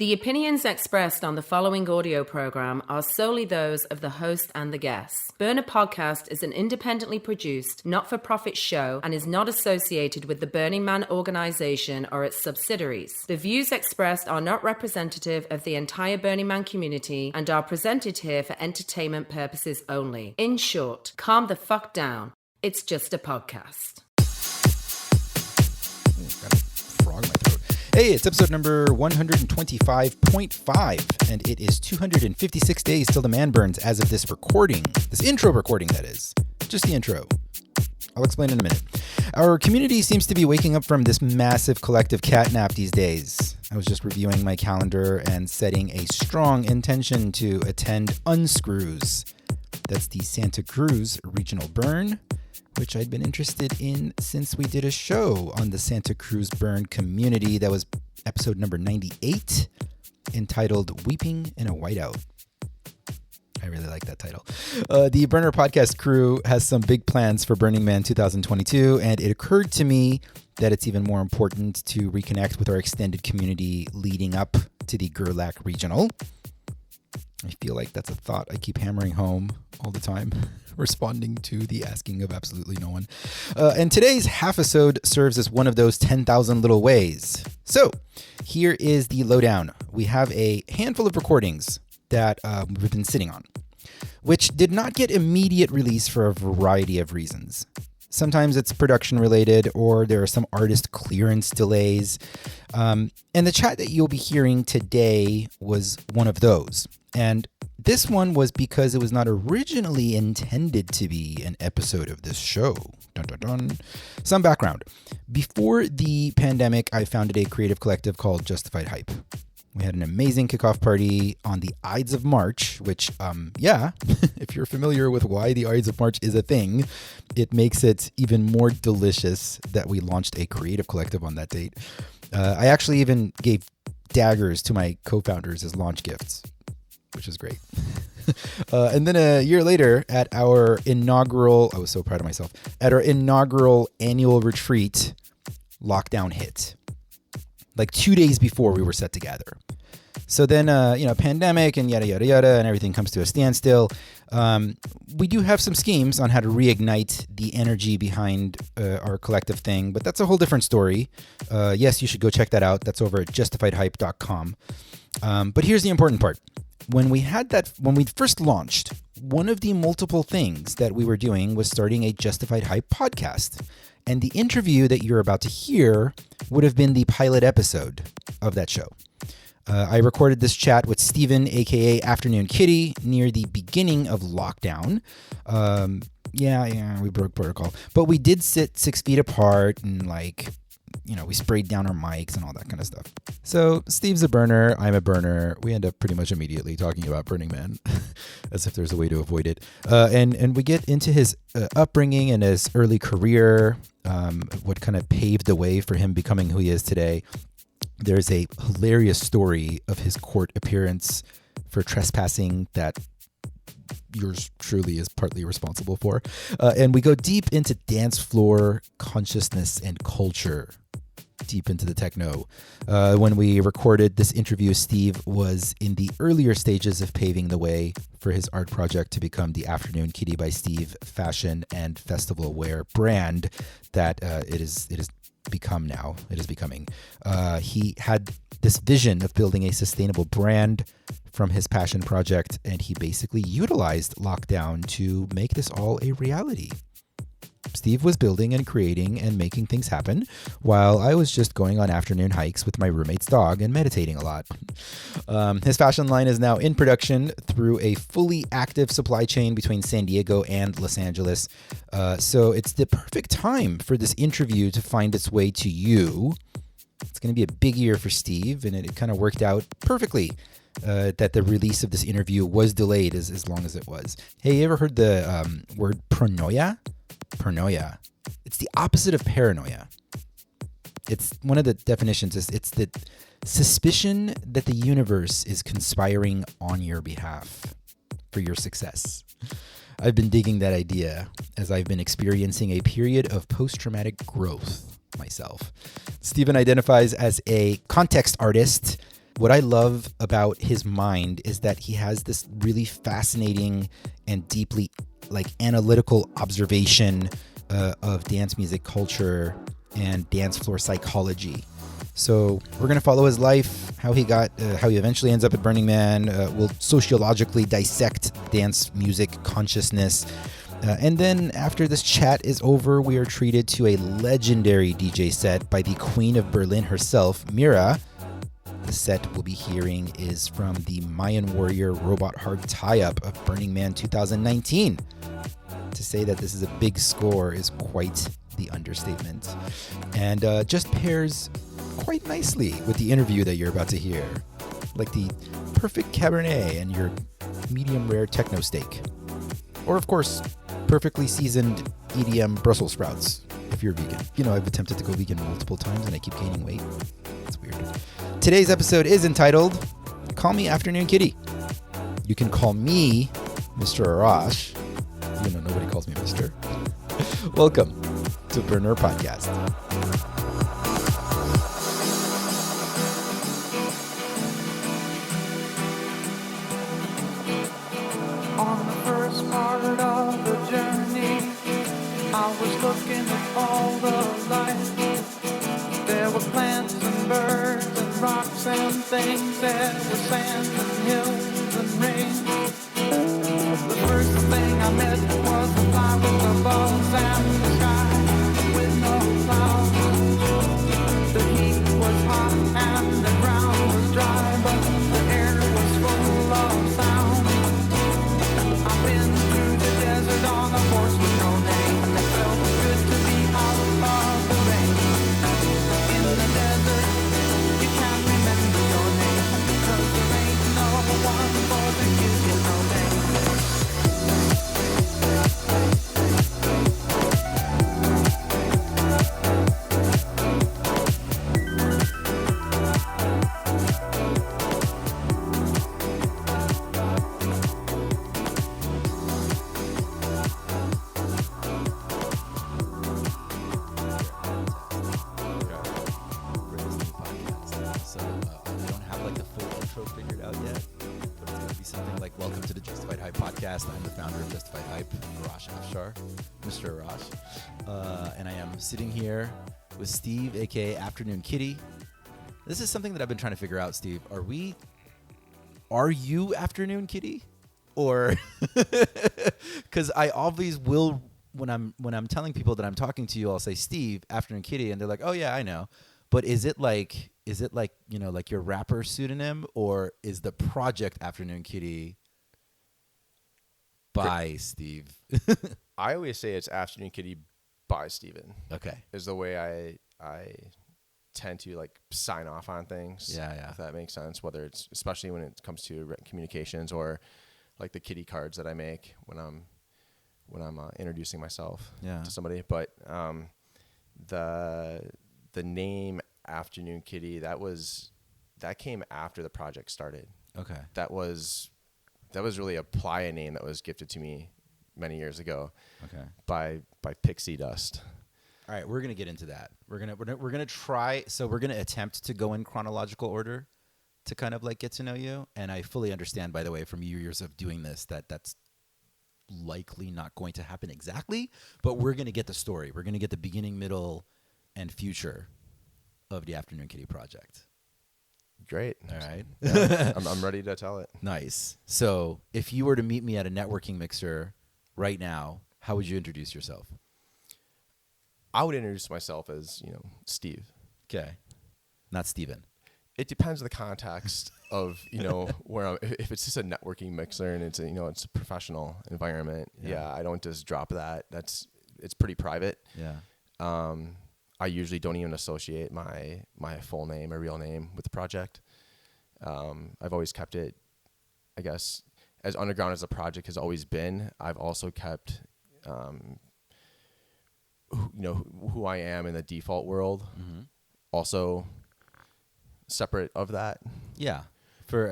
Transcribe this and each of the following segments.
The opinions expressed on the following audio program are solely those of the host and the guests. Burner Podcast is an independently produced, not-for-profit show and is not associated with the Burning Man organization or its subsidiaries. The views expressed are not representative of the entire Burning Man community and are presented here for entertainment purposes only. In short, calm the fuck down. It's just a podcast. Got a frog in my throat. Hey, it's episode number 125.5, and it is 256 days till the man burns as of this recording. This intro recording, that is. Just the intro. I'll explain in a minute. Our community seems to be waking up from this massive collective catnap these days. I was just reviewing my calendar and setting a strong intention to attend Unscrews. That's the Santa Cruz Regional Burn, which I'd been interested in since we did a show on the Santa Cruz Burn community. That was episode number 98, entitled Weeping in a Whiteout. I really like that title. The Burner Podcast crew has some big plans for Burning Man 2022, and it occurred to me that it's even more important to reconnect with our extended community leading up to the Gerlach Regional. I feel like that's a thought I keep hammering home all the time, responding to the asking of absolutely no one. And today's half-episode serves as one of those 10,000 little ways. So here is the lowdown. We have a handful of recordings that we've been sitting on, which did not get immediate release for a variety of reasons. Sometimes it's production related, or there are some artist clearance delays. And the chat that you'll be hearing today was one of those. And this one was because it was not originally intended to be an episode of this show. Dun, dun, dun. Some background. Before the pandemic, I founded a creative collective called Justified Hype. We had an amazing kickoff party on the Ides of March, which, if you're familiar with why the Ides of March is a thing, it makes it even more delicious that we launched a creative collective on that date. I actually even gave daggers to my co-founders as launch gifts, which is great. And then a year later at our inaugural, I was so proud of myself, at our inaugural annual retreat, lockdown hit. Like 2 days before we were set to gather. So then, pandemic and yada, yada, yada, and everything comes to a standstill. We do have some schemes on how to reignite the energy behind our collective thing, but that's a whole different story. Yes, you should go check that out. That's over at justifiedhype.com. But here's the important part. When we first launched, one of the multiple things that we were doing was starting a Justified Hype podcast. And the interview that you're about to hear would have been the pilot episode of that show. I recorded this chat with Steven, aka Afternoon Kitty, near the beginning of lockdown. We broke protocol. But we did sit 6 feet apart and we sprayed down our mics and all that kind of stuff. So Steve's a burner, I'm a burner. We end up pretty much immediately talking about Burning Man as if there's a way to avoid it. And we get into his upbringing and his early career, what kind of paved the way for him becoming who he is today. There's a hilarious story of his court appearance for trespassing that yours truly is partly responsible for. And we go deep into dance floor consciousness and culture, deep into the techno. When we recorded this interview, Steve was in the earlier stages of paving the way for his art project to become the Afternoon Kitty by Steve fashion and festival wear brand that it is becoming. He had this vision of building a sustainable brand from his passion project, and he basically utilized lockdown to make this all a reality. Steve was building and creating and making things happen, while I was just going on afternoon hikes with my roommate's dog and meditating a lot. His fashion line is now in production through a fully active supply chain between San Diego and Los Angeles. So it's the perfect time for this interview to find its way to you. It's going to be a big year for Steve, and it kind of worked out perfectly that the release of this interview was delayed as long as it was. Hey, you ever heard the word pronoia? Pronoia. It's the opposite of paranoia. It's one of the definitions. It's the suspicion that the universe is conspiring on your behalf for your success. I've been digging that idea as I've been experiencing a period of post-traumatic growth myself. Steven identifies as a context artist, What I love about his mind is that he has this really fascinating and deeply analytical observation of dance music culture and dance floor psychology. So we're going to follow his life, how he eventually ends up at Burning Man. We'll sociologically dissect dance music consciousness. And then after this chat is over, we are treated to a legendary DJ set by the Queen of Berlin herself, Mira. The set we'll be hearing is from the Mayan Warrior Robot Hard tie-up of Burning Man 2019. To say that this is a big score is quite the understatement. And just pairs quite nicely with the interview that you're about to hear. Like the perfect Cabernet and your medium rare techno steak. Or of course, perfectly seasoned EDM Brussels sprouts if you're vegan. You know, I've attempted to go vegan multiple times and I keep gaining weight. It's weird. Today's episode is entitled Call Me Afternoon Kitty. You can call me Mr. Arash. You know, nobody calls me Mr. Welcome to Burner Podcast. On the first part of the journey, I was looking at all the life. There were plants and birds and rocks and things. There were sand and hills and rain. The first thing I met was the fly with the buzz and the sky with no clouds. The heat was hot and the ground was dry, but the air was full of sound. I've been through the desert on a horse with no name. It felt good to be out of the rain. In the desert, you can't remember your name, because there ain't no one for to give you no name. I'm the founder of Justified Hype, Arash Afshar, Mr. Arash, and I am sitting here with Steve, aka Afternoon Kitty. This is something that I've been trying to figure out, Steve. Are you Afternoon Kitty, or because I always will when I'm telling people that I'm talking to you, I'll say Steve, Afternoon Kitty, and they're like, oh yeah, I know. But is it like you know, like your rapper pseudonym, or is the project Afternoon Kitty by Steve? I always say it's Afternoon Kitty by Steven. Okay. Is the way I tend to like sign off on things. Yeah. If that makes sense, whether it's especially when it comes to communications or like the kitty cards that I make when I'm introducing myself to somebody. But the name Afternoon Kitty, that came after the project started. Okay. That was really a playa name that was gifted to me many years ago. Okay. By Pixie Dust. All right, we're gonna get into that. We're gonna try. So we're gonna attempt to go in chronological order to kind of like get to know you. And I fully understand, by the way, from years of doing this, that's likely not going to happen exactly. But we're gonna get the story. We're gonna get the beginning, middle, and future of the Afternoon Kitty project. Great. All right. Yeah, I'm ready to tell it. Nice. So if you were to meet me at a networking mixer right now, how would you introduce yourself? I would introduce myself as, Steve. Okay. Not Steven. It depends on the context of, where if it's just a networking mixer and it's it's a professional environment. Yeah, I don't just drop that. It's pretty private. Yeah. I usually don't even associate my full name or real name with the project. I've always kept it, I guess, as underground as the project has always been. I've also kept, who I am in the default world, also separate of that. Yeah.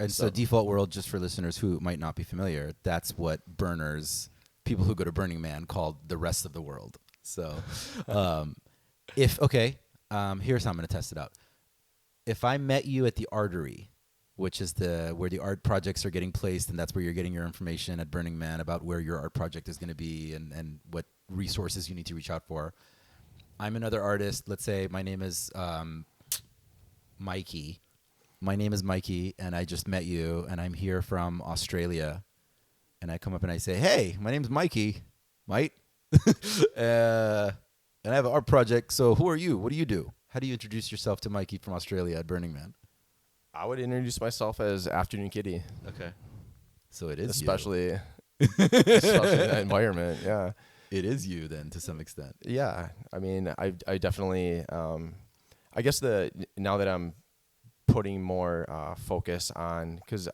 So default world, just for listeners who might not be familiar, that's what burners, people who go to Burning Man, called the rest of the world. So, here's how I'm going to test it out. If I met you at the Artery which is where the art projects are getting placed, and that's where you're getting your information at Burning Man about where your art project is going to be and what resources you need to reach out for. I'm another artist. Let's say my name is Mikey. My name is Mikey, and I just met you, and I'm here from Australia. And I come up and I say, hey, my name's Mikey, mate. And I have an art project, so who are you? What do you do? How do you introduce yourself to Mikey from Australia at Burning Man? I would introduce myself as Afternoon Kitty. Okay. So it is especially especially in that environment, yeah. It is you then to some extent. Yeah. I mean, I definitely, I guess now that I'm putting more focus on, because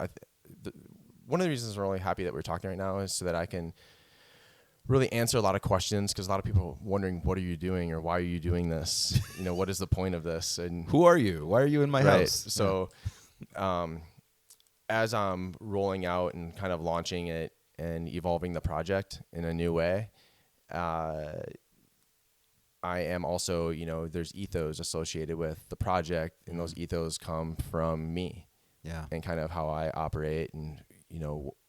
one of the reasons I'm really happy that we're talking right now is so that I can really answer a lot of questions, because a lot of people are wondering, what are you doing, or why are you doing this? What is the point of this? And who are you? Why are you in my house? So as I'm rolling out and kind of launching it and evolving the project in a new way, I am also, there's ethos associated with the project, and those ethos come from me. Yeah. And kind of how I operate, and,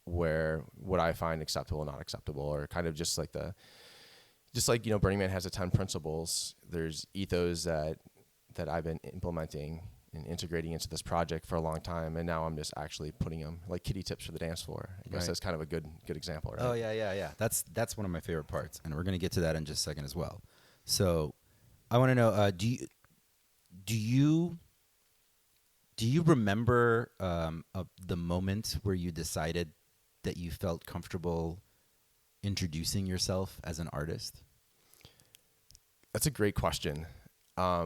what I find acceptable and not acceptable, or kind of just like Burning Man has the 10 principles. There's ethos that I've been implementing and integrating into this project for a long time, and now I'm just actually putting them like kitty tips for the dance floor. I guess that's kind of a good example, right? Oh yeah. That's one of my favorite parts, and we're gonna get to that in just a second as well. So, I want to know, do you remember the moment where you decided that you felt comfortable introducing yourself as an artist? That's a great question. I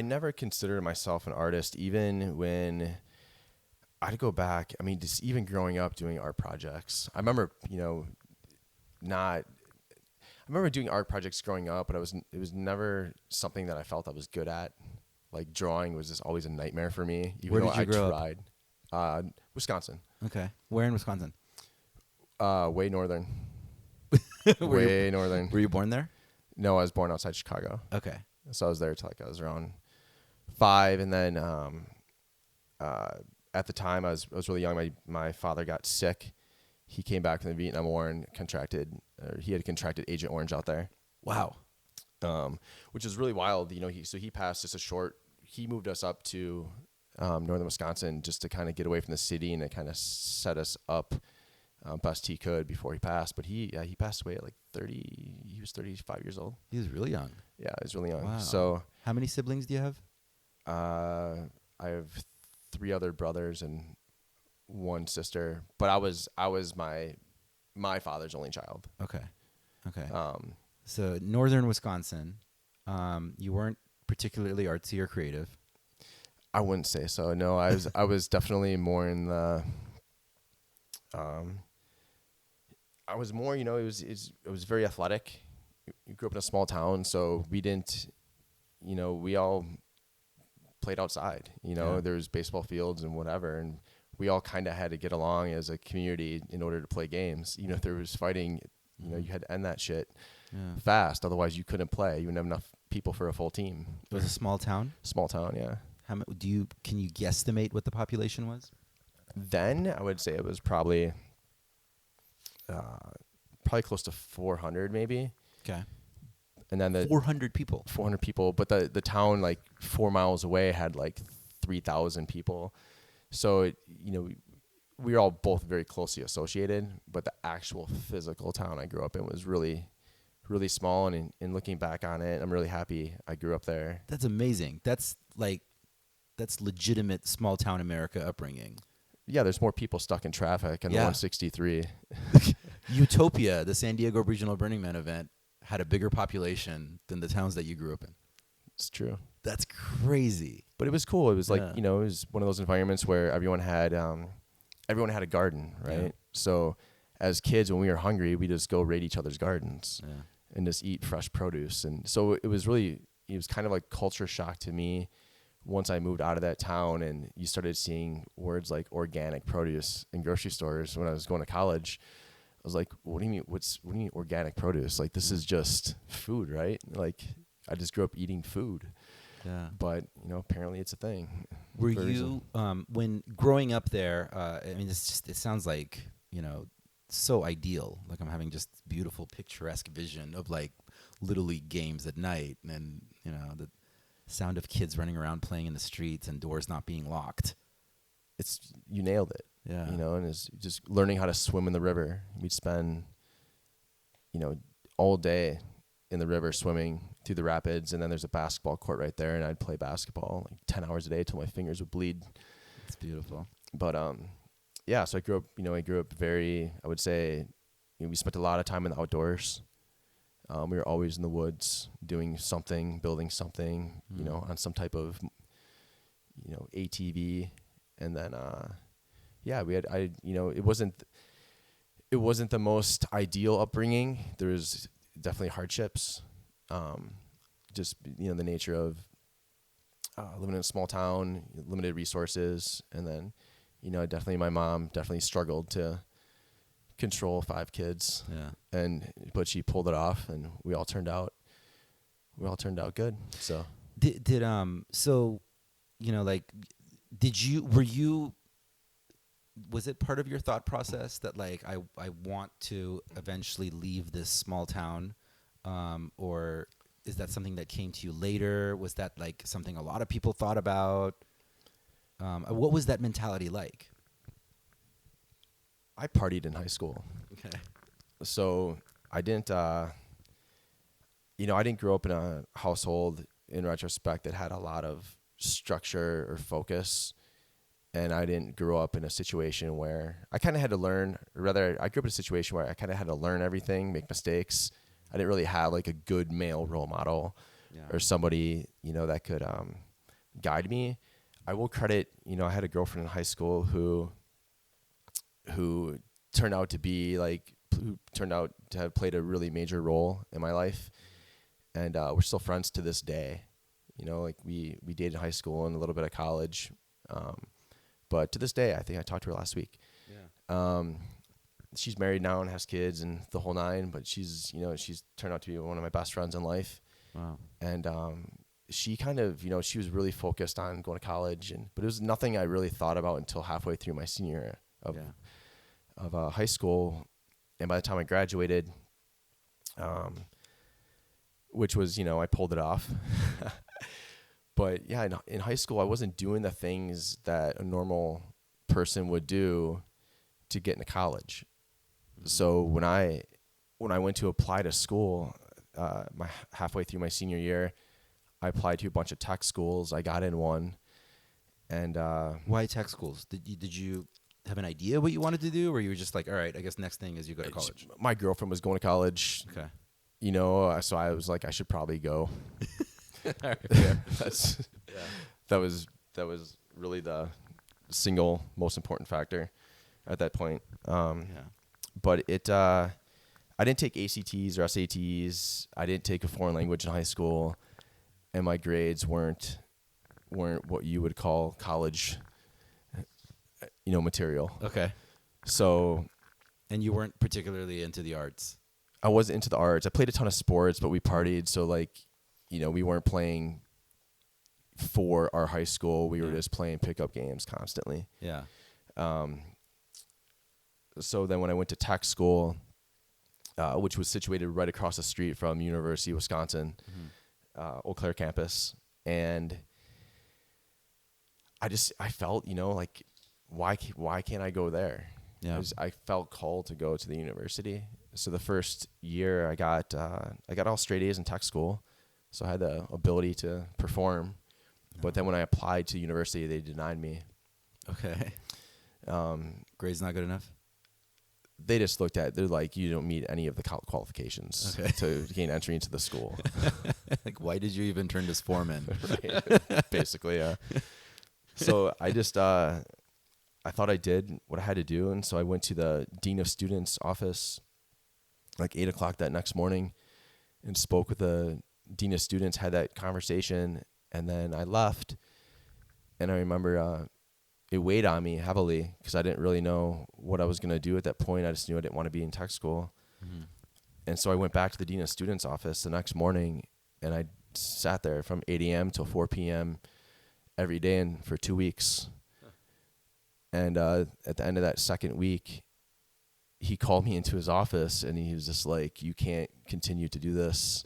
never considered myself an artist, even when I'd go back. I mean, just even growing up doing art projects. I remember, I remember doing art projects growing up, but it was never something that I felt I was good at. Like drawing was just always a nightmare for me. Even Where though did you grow tried. Up? Wisconsin. Okay. Where in Wisconsin? Way northern. Way northern. Were you born there? No, I was born outside Chicago. Okay. So I was there till I was around 5, and then at the time I was really young. My father got sick. He came back from the Vietnam War and he had contracted Agent Orange out there. Wow. Which is really wild. He passed just he moved us up to northern Wisconsin just to kind of get away from the city, and it kind of set us up best he could before he passed. But he passed away at like 30. He was 35 years old. He was really young. Yeah, he was really young. Wow. So how many siblings do you have? I have 3 other brothers and 1 sister, but I was my father's only child. Okay. So northern Wisconsin, you weren't particularly artsy or creative. I wouldn't say so. No, I was definitely more in the. I was more, it was very athletic. You grew up in a small town, so we didn't, we all played outside. There was baseball fields and whatever, and we all kind of had to get along as a community in order to play games. If there was fighting, you had to end that shit fast. Otherwise, you couldn't play. You wouldn't have enough people for a full team. It was a small town? Small town, yeah. Can you guesstimate what the population was? Then I would say it was probably close to 400 maybe. Okay. And then 400 people. 400 people, but the town like 4 miles away had like 3,000 people. So we were all both very closely associated, but the actual physical town I grew up in was really, really small. And in looking back on it, I'm really happy I grew up there. That's amazing. That's legitimate small town America upbringing. Yeah, there's more people stuck in traffic in the 163. Utopia, the San Diego Regional Burning Man event, had a bigger population than the towns that you grew up in. It's true. That's crazy. But it was cool. It was like, it was one of those environments where everyone had a garden, right? Yeah. So as kids, when we were hungry, we just go raid each other's gardens and just eat fresh produce. And so it was kind of like culture shock to me once I moved out of that town and you started seeing words like organic produce in grocery stores. When I was going to college, I was like, what do you mean? What do you mean organic produce? Like, this is just food, right? Like, I just grew up eating food. Yeah. But apparently it's a thing. Were for a reason. you when growing up there? I mean, it sounds like so ideal. Like I'm having just beautiful, picturesque vision of like little league games at night, and the sound of kids running around playing in the streets and doors not being locked. You nailed it. Yeah. And it's just learning how to swim in the river. We'd spend, all day in the river swimming through the rapids, and then there's a basketball court right there, and I'd play basketball like 10 hours a day till my fingers would bleed. It's beautiful. But yeah, so I grew up very, I would say, we spent a lot of time in the outdoors. We were always in the woods doing something, building something, on some type of, ATV. And then, it wasn't the most ideal upbringing. There was definitely hardships. Just, the nature of living in a small town, limited resources. And then, my mom definitely struggled to control 5 kids. Yeah. But she pulled it off, and we all turned out good. So was it part of your thought process that like I want to eventually leave this small town, or is that something that came to you later? Was that like something a lot of people thought about? What was that mentality like? I partied in high school. Okay. So I didn't grow up in a household, in retrospect, that had a lot of structure or focus. And I didn't grow up in a situation where I kind of had to learn, or rather I grew up in a situation where I kind of had to learn everything, make mistakes. I didn't really have like a good male role model or somebody, that could guide me. I will credit, I had a girlfriend in high school who turned out to have played a really major role in my life. And we're still friends to this day. We dated in high school and a little bit of college. But to this day, I think I talked to her last week. Yeah. She's married now and has kids and the whole nine, but she's turned out to be one of my best friends in life. Wow. And she kind of, she was really focused on going to college, but it was nothing I really thought about until halfway through my senior year of high school. And by the time I graduated, which was, I pulled it off. But yeah, in high school, I wasn't doing the things that a normal person would do to get into college. Mm-hmm. So when I went to apply to school, halfway through my senior year, I applied to a bunch of tech schools. I got in one, and why tech schools? Did you have an idea what you wanted to do, or you were just like, all right, I guess next thing is you go to college? My girlfriend was going to college. Okay. So I was like, I should probably go. That was really the single most important factor at that point. But I didn't take ACTs or SATs. I didn't take a foreign language in high school, and my grades weren't what you would call college, material. Okay. So, and you weren't particularly into the arts. I wasn't into the arts. I played a ton of sports, but we partied. So we weren't playing for our high school. We were just playing pickup games constantly. Yeah. So then when I went to tech school, which was situated right across the street from University of Wisconsin, Eau Claire campus, and I felt, why can't I go there? Yeah. I felt called to go to the university. So the first year I got all straight A's in tech school. So I had the ability to perform. No. But then when I applied to university, they denied me. Okay. Grades not good enough? They're like, you don't meet any of the qualifications to gain entry into the school. Like, why did you even turn this form in? Right. Basically, yeah. So I just, I thought I did what I had to do. And so I went to the Dean of Students office like 8:00 that next morning and spoke with the Dean of Students, had that conversation, and then I left. And I remember it weighed on me heavily because I didn't really know what I was going to do at that point. I just knew I didn't want to be in tech school. Mm-hmm. And so I went back to the Dean of Students office the next morning, and sat there from 8 a.m. till 4 p.m. every day and for 2 weeks. And at the end of that second week, he called me into his office and he was just like, "You can't continue to do this."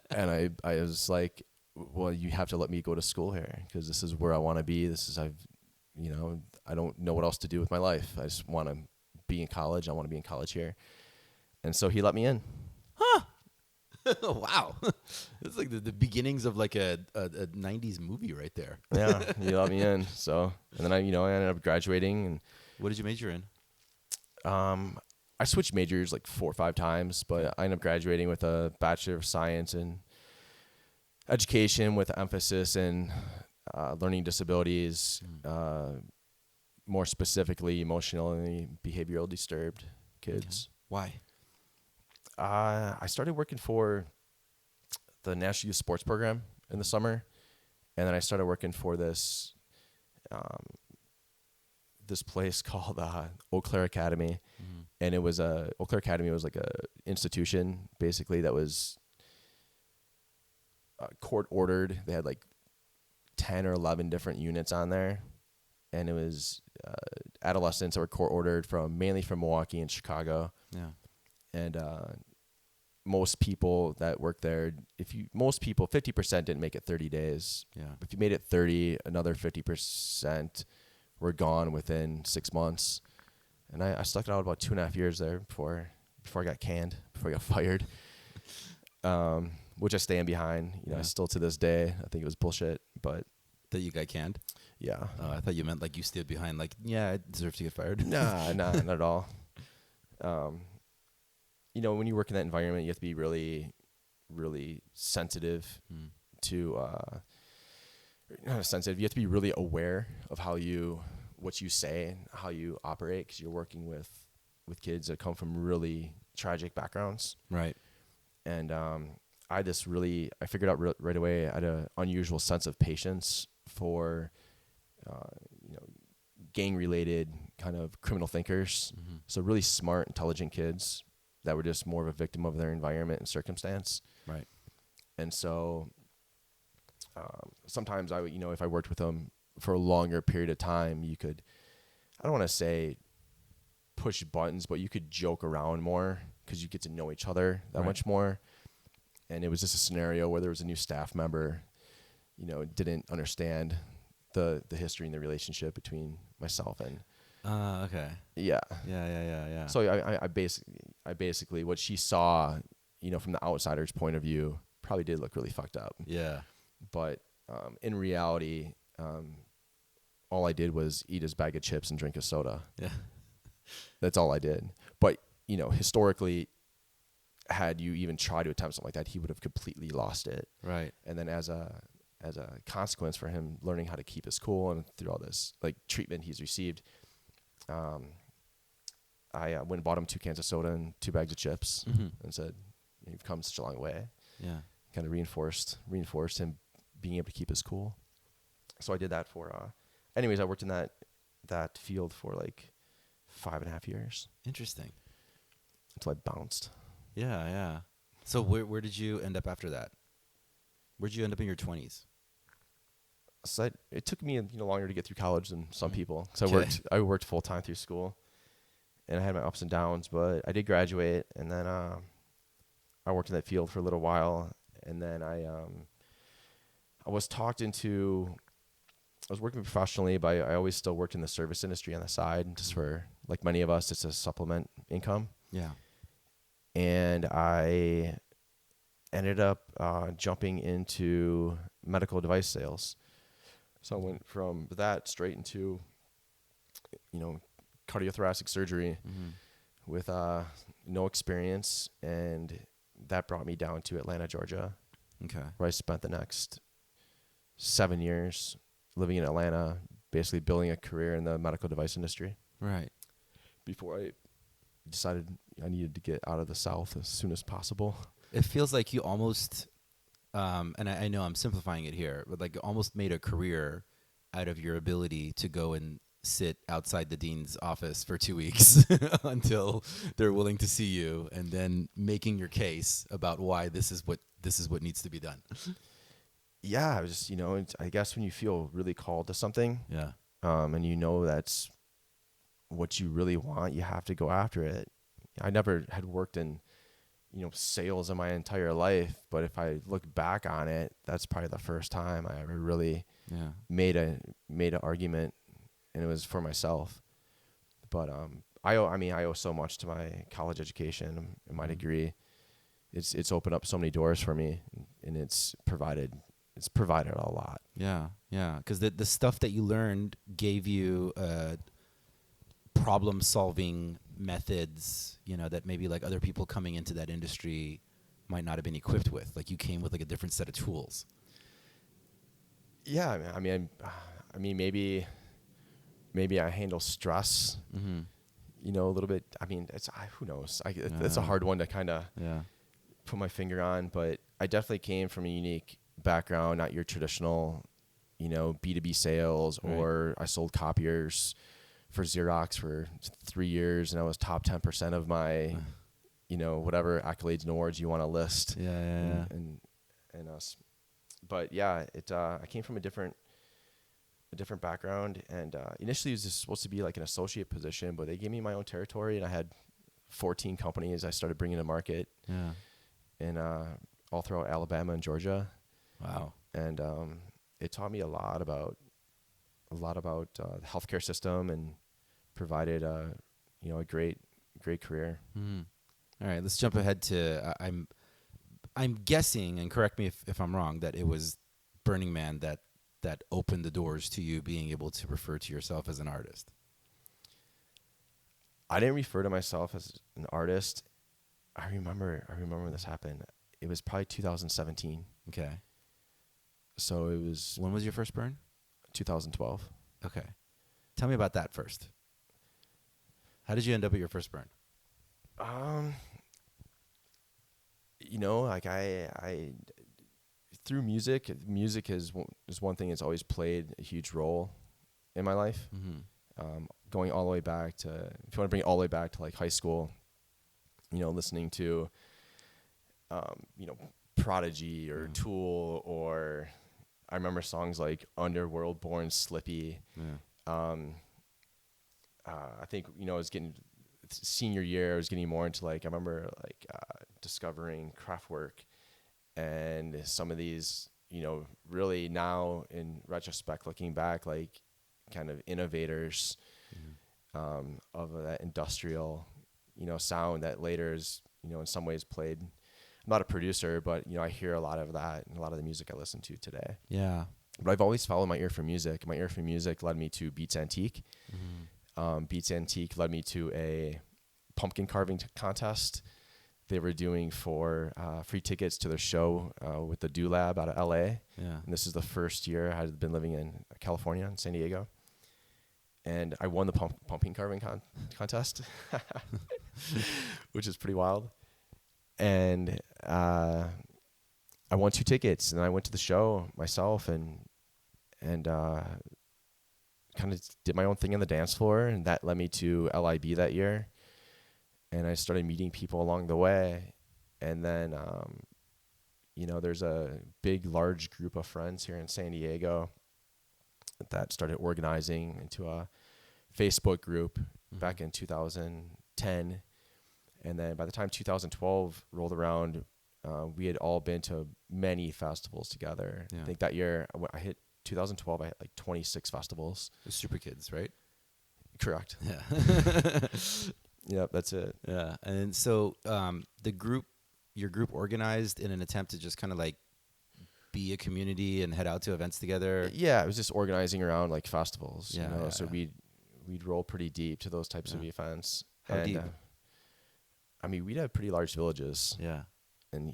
And I was like, "Well, you have to let me go to school here because this is where I want to be. I don't know what else to do with my life. I just want to be in college. I want to be in college here." And so he let me in. Wow. It's like the beginnings of like a 90s movie right there. Yeah, he let me in. So, and then I ended up graduating. And What did you major in? I switched majors like 4 or 5 times, but I ended up graduating with a Bachelor of Science in Education with emphasis in learning disabilities, more specifically emotionally behavioral disturbed kids. Why? I started working for the National Youth Sports Program in the summer, and then I started working for this place called Eau Claire Academy, and it was Eau Claire Academy was like a institution basically that was court ordered. They had like 10 or 11 different units on there, and it was adolescents that were court ordered mainly from Milwaukee and Chicago. Yeah. And most people that work there, 50% didn't make it 30 days. Yeah. If you made it 30, another 50% were gone within 6 months. And I stuck it out about 2.5 years there before I got canned, before I got fired, which I stand behind. Still to this day, I think it was bullshit, but. That you got canned? Yeah. Oh, I thought you meant like you stood behind, like, yeah, I deserve to get fired. Nah, not at all. When you work in that environment, you have to be really, really sensitive to, not sensitive, you have to be really aware of what you say and how you operate, because you're working with kids that come from really tragic backgrounds. Right. And I figured out right away I had an unusual sense of patience for, gang-related kind of criminal thinkers. So really smart, intelligent kids that were just more of a victim of their environment and circumstance. Right. And so sometimes if I worked with them for a longer period of time, you could, I don't want to say push buttons, but you could joke around more because you get to know each other that much more. And it was just a scenario where there was a new staff member, didn't understand the history and the relationship between myself and. Okay. Yeah. Yeah. So I basically what she saw, from the outsider's point of view, probably did look really fucked up. Yeah. But in reality, all I did was eat his bag of chips and drink his soda. Yeah. That's all I did. But historically, had you even tried to attempt something like that, he would have completely lost it. Right. And then as a consequence for him learning how to keep his cool and through all this treatment he's received, I went and bought him 2 cans of soda and 2 bags of chips and said, "You've come such a long way." Yeah. Kind of reinforced him being able to keep his cool. So I did that for. Anyways, I worked in that field for like 5.5 years. Interesting. Until I bounced. Yeah. So where did you end up after that? Where'd you end up in your 20s? So it took me longer to get through college than some people. So I worked full time through school, and I had my ups and downs. But I did graduate, and then I worked in that field for a little while, and then I was talked into. I was working professionally, but I always still worked in the service industry on the side, just for, like many of us, it's a supplement income. Yeah. And I ended up jumping into medical device sales. So I went from that straight into, cardiothoracic surgery with no experience, and that brought me down to Atlanta, Georgia. Okay. Where I spent the next 7 years living in Atlanta, basically building a career in the medical device industry. Right. Before I decided I needed to get out of the South as soon as possible. It feels like you almost, and I know I'm simplifying it here, but like almost made a career out of your ability to go and sit outside the dean's office for 2 weeks until they're willing to see you, and then making your case about why this is what needs to be done. Yeah, I was just, I guess when you feel really called to something, Yeah. and that's what you really want, you have to go after it. I never had worked in, sales in my entire life, but if I look back on it, that's probably the first time I ever really made an argument, and it was for myself. But I owe so much to my college education and my degree. It's opened up so many doors for me, and it's provided a lot. Yeah, because the stuff that you learned gave you problem-solving methods, that maybe like other people coming into that industry might not have been equipped with. Like you came with like a different set of tools. Yeah, I mean, maybe I handle stress, a little bit. I mean, who knows? It's a hard one to kind of put my finger on, but I definitely came from a unique background, not your traditional, B2B sales, right. Or I sold copiers for Xerox for 3 years, and I was top 10% of my, whatever accolades and awards you want to list. And us. But yeah, I came from a different background, and initially it was just supposed to be like an associate position, but they gave me my own territory, and I had 14 companies I started bringing to market. Yeah. And all throughout Alabama and Georgia. Wow. And it taught me a lot about the healthcare system, and provided a great career. Mm-hmm. All right, let's jump ahead to I'm guessing, and correct me if I'm wrong, that it was Burning Man that opened the doors to you being able to refer to yourself as an artist. I didn't refer to myself as an artist. I remember when this happened. It was probably 2017. Okay. So it was... When was your first burn? 2012. Okay. Tell me about that first. How did you end up at your first burn? Like I through music is one thing that's always played a huge role in my life. Mm-hmm. Going all the way back to, if you want to bring it all the way back to like high school, listening to, Prodigy or Tool, or I remember songs like Underworld, Born Slippy. Yeah. I think, I was getting senior year, I was getting more into I remember discovering Kraftwerk and some of these, really now in retrospect, looking back, kind of innovators of that industrial, sound that later is, in some ways played. I'm not a producer, but, I hear a lot of that in a lot of the music I listen to today. Yeah. But I've always followed my ear for music. My ear for music led me to Beats Antique. Mm-hmm. Beats Antique led me to a pumpkin carving contest they were doing for free tickets to their show with the Do Lab out of LA. Yeah. And this is the first year I had been living in California, in San Diego. And I won the pumpkin carving contest, which is pretty wild. And I won 2 tickets, and I went to the show myself, and kind of did my own thing on the dance floor, and that led me to LIB that year. And I started meeting people along the way, and then there's a large group of friends here in San Diego that started organizing into a Facebook group back in 2010. And then by the time 2012 rolled around, we had all been to many festivals together. Yeah. I think that year I hit 2012, I hit 26 festivals. The Super Kids, right? Correct. Yeah. Yep, that's it. Yeah. And so your group organized in an attempt to just kind of be a community and head out to events together. Yeah, it was just organizing around festivals. Yeah, so we'd roll pretty deep to those types of events. How deep? We'd have pretty large villages. Yeah. And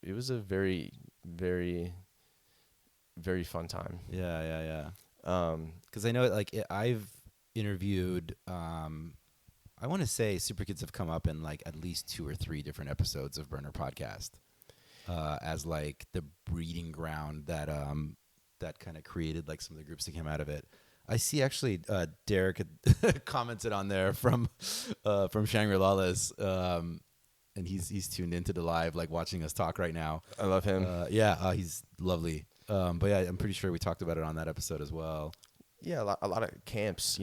it was a very, very, very fun time. Yeah. Because I know I've interviewed, I want to say Super Kids have come up in at least 2 or 3 different episodes of Burner Podcast as the breeding ground that kind of created some of the groups that came out of it. I see actually Derek had commented on there from Shangri-La's, and he's tuned into the live, like watching us talk right now. I love him. He's lovely. But yeah, I'm pretty sure we talked about it on that episode as well. Yeah, a lot of camps,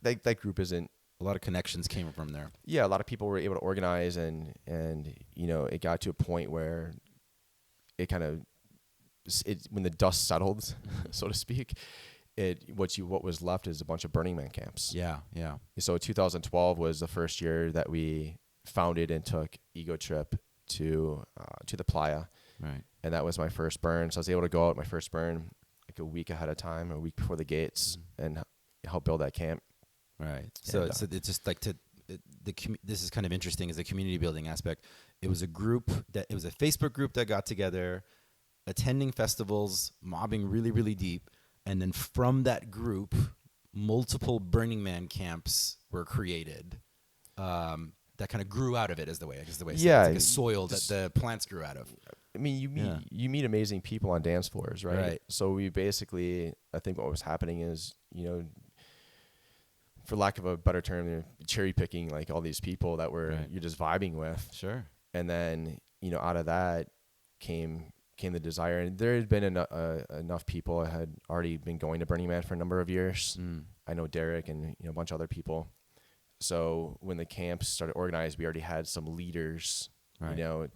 that group isn't. A lot of connections came from there. Yeah, a lot of people were able to organize, and it got to a point where it kind of, when the dust settled, so to speak, what was left is a bunch of Burning Man camps. Yeah. So 2012 was the first year that we founded and took Ego Trip to the playa. Right. And that was my first burn. So I was able to go out my first burn like a week ahead of time, a week before the gates, and help build that camp. Right. So it's just like this is kind of interesting as a community building aspect. It was a Facebook group that got together, attending festivals, mobbing really, really deep. And then from that group, multiple Burning Man camps were created. That kind of grew out of it, is the way I say. Yeah, it's like a soil that the plants grew out of. I mean, you meet amazing people on dance floors, right? Right. So we basically, I think what was happening is, for lack of a better term, cherry picking like all these people that you're just vibing with. Sure. And then out of that came the desire, and there had been enough people that had already been going to Burning Man for a number of years. I know Derek and a bunch of other people. So when the camps started organized, we already had some leaders, right.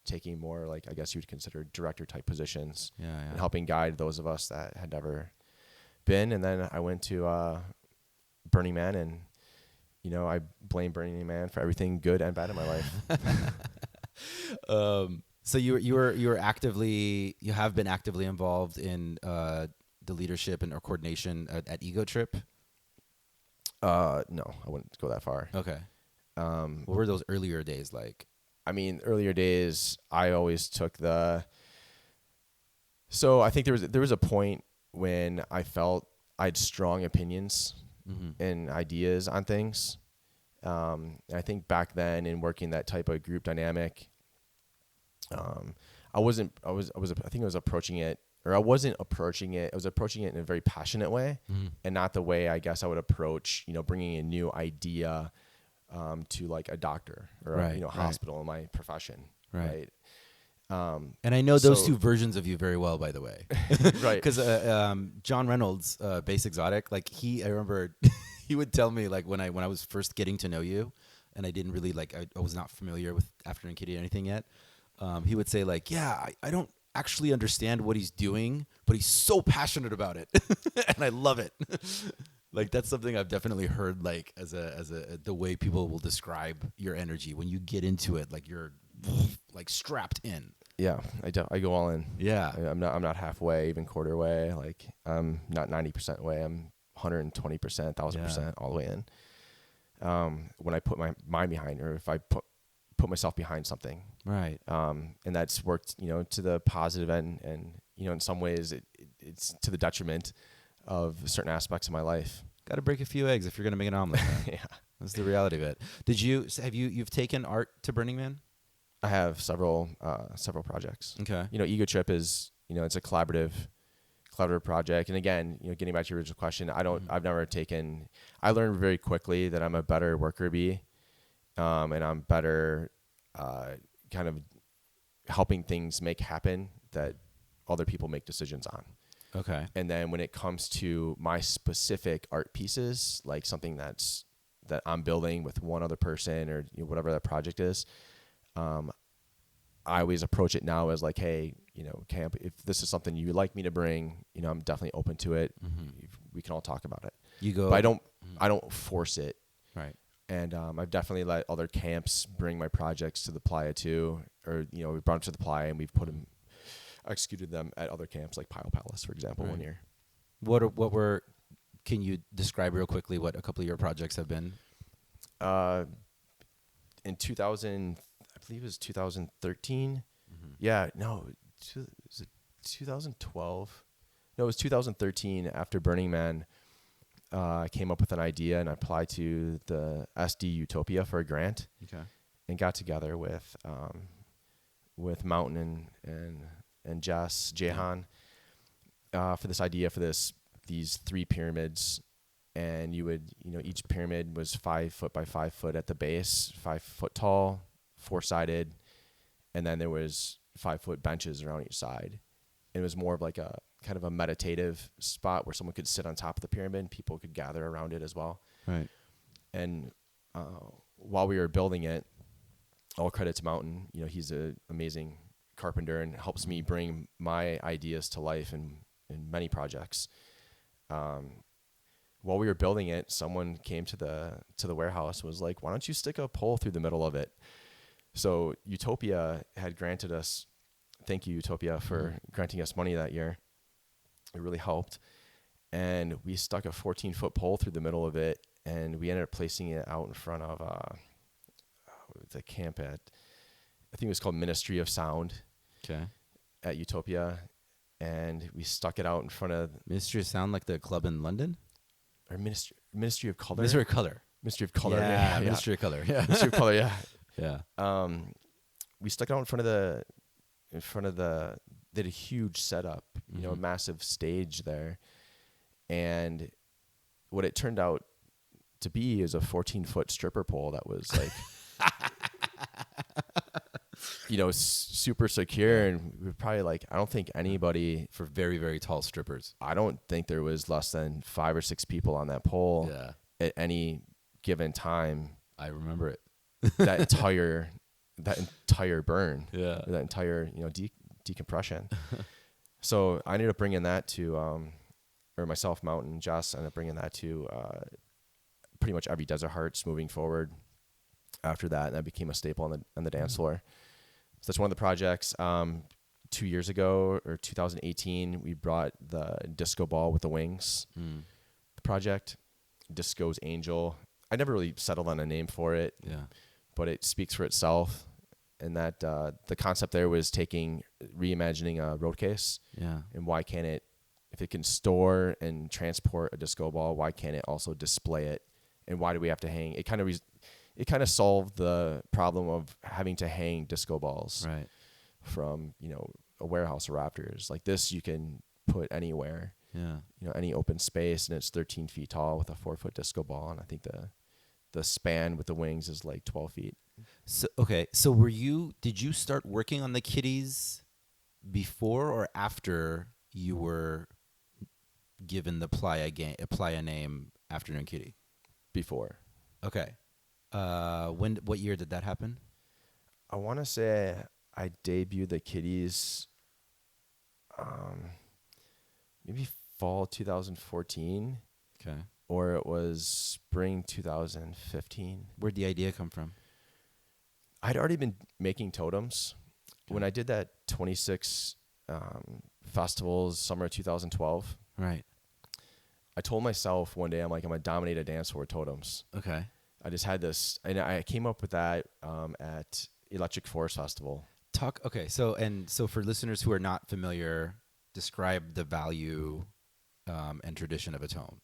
Taking more, like, I guess you would consider director type positions, and helping guide those of us that had never been. And then I went to Burning Man, and I blame Burning Man for everything good and bad in my life. So you have been actively involved in the leadership and or coordination at Ego Trip? No, I wouldn't go that far. Okay. What were those earlier days like? I mean, earlier days, I always took so I think there was a point when I felt I had strong opinions and ideas on things. I think back then, in working that type of group dynamic, I was approaching it in a very passionate way, and not the way I guess I would approach, bringing a new idea to like a doctor or a hospital in my profession. Right. And I know those two versions of you very well, by the way. Right. Because John Reynolds, Base Exotic, like I remember he would tell me, like, when I was first getting to know you, and I didn't really I was not familiar with Afternoon Kitty or anything yet. He would say, like, I don't actually understand what he's doing, but he's so passionate about it, and I love it. Like, that's something I've definitely heard, like, as the way people will describe your energy when you get into it, like you're like strapped in. Yeah, I go all in. Yeah, I'm not halfway, even quarter way. Like, I'm not 90% way. I'm 120%, 1,000% all the way in. When I put my mind behind, or if I put myself behind something, right. And that's worked, to the positive end, and in some ways it's to the detriment of certain aspects of my life. Got to break a few eggs if you're gonna make an omelet. Yeah, that's the reality of it. You've taken art to Burning Man? I have several projects. Okay. Ego Trip is, it's a collaborative project. And again, getting back to your original question, I've never taken. I learned very quickly that I'm a better worker bee, and I'm better, kind of helping things happen that other people make decisions on. Okay. And then when it comes to my specific art pieces, like something that I'm building with one other person, or whatever that project is, I always approach it now as like, hey, camp, if this is something you would like me to bring, I'm definitely open to it. We can all talk about it. You go. But I don't force it. Right. And I've definitely let other camps bring my projects to the playa too, or we brought them to the playa and we've executed them at other camps like Pile Palace, for example, one year. Can you describe real quickly what a couple of your projects have been? In 2000, I believe it was 2013. Yeah, no, was it 2012? No, it was 2013. After Burning Man, I came up with an idea and I applied to the SD Utopia for a grant. Okay. And got together with Mountain and Jess Jehan for this idea for this these 3 pyramids, and you would, each pyramid was 5 foot by 5 foot at the base, 5 foot tall, 4-sided, and then there was 5 foot benches around each side. And it was more of like a kind of a meditative spot where someone could sit on top of the pyramid, people could gather around it as well. Right. And while we were building it, all credit to Mountain. He's an amazing carpenter and helps me bring my ideas to life in many projects. While we were building it, someone came to the warehouse and was like, "Why don't you stick a pole through the middle of it?" So Utopia had granted us, thank you Utopia for granting us money that year. It really helped. And we stuck a 14-foot pole through the middle of it, and we ended up placing it out in front of the camp at, I think it was called Ministry of Sound. Okay. At Utopia. And we stuck it out in front of Ministry of Sound, like the club in London? Or Ministry of Color. Ministry of Color. Ministry of Color. Yeah. Ministry of Color. Yeah. Ministry of Color. Yeah. Yeah. We stuck it out in front of the. They had a huge setup, a massive stage there, and what it turned out to be is a 14-foot stripper pole that was like, super secure, and we were probably like, I don't think anybody For very, very tall strippers. I don't think there was less than 5 or 6 people on that pole at any given time. I remember it. that entire burn, Yeah. that entire decompression. So I ended up bringing that to, or myself, Mountain, Jess ended up bringing that to pretty much every Desert Hearts moving forward. After that, and that became a staple on the dance floor. So that's one of the projects. 2 years ago, or 2018, we brought the Disco Ball with the Wings, the project, Disco's Angel. I never really settled on a name for it, but it speaks for itself. And that the concept there was reimagining a road case. Yeah. And why can't it, if it can store and transport a disco ball, why can't it also display it? And why do we have to hang? It kind of solved the problem of having to hang disco balls from, a warehouse or Raptors. Like this, you can put anywhere, any open space, and it's 13 feet tall with a 4-foot disco ball. And I think the span with the wings is like 12 feet. So, okay. So did you start working on the kitties before or after you were given the Playa name Afternoon Kitty? Before. Okay. What year did that happen? I want to say I debuted the kitties maybe fall 2014. Okay. Or it was spring 2015. Where'd the idea come from? I'd already been making totems. Okay. When I did that 26 festivals, summer 2012. Right. I told myself one day, I'm going to dominate a dance floor with totems. Okay. I just had this, and I came up with that at Electric Forest Festival. So for listeners who are not familiar, describe the value and tradition of a tome.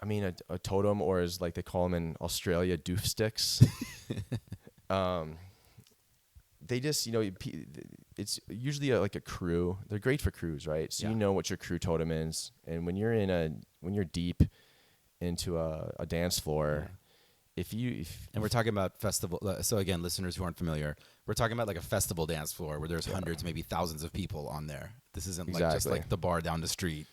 I mean, a totem, or as like they call them in Australia, doof sticks. They just, it's usually like a crew. They're great for crews, right? So you know what your crew totem is, and when you're deep into a dance floor, and we're talking about festival. So again, listeners who aren't familiar, we're talking about like a festival dance floor where there's hundreds, maybe thousands of people on there. This isn't like just like the bar down the street.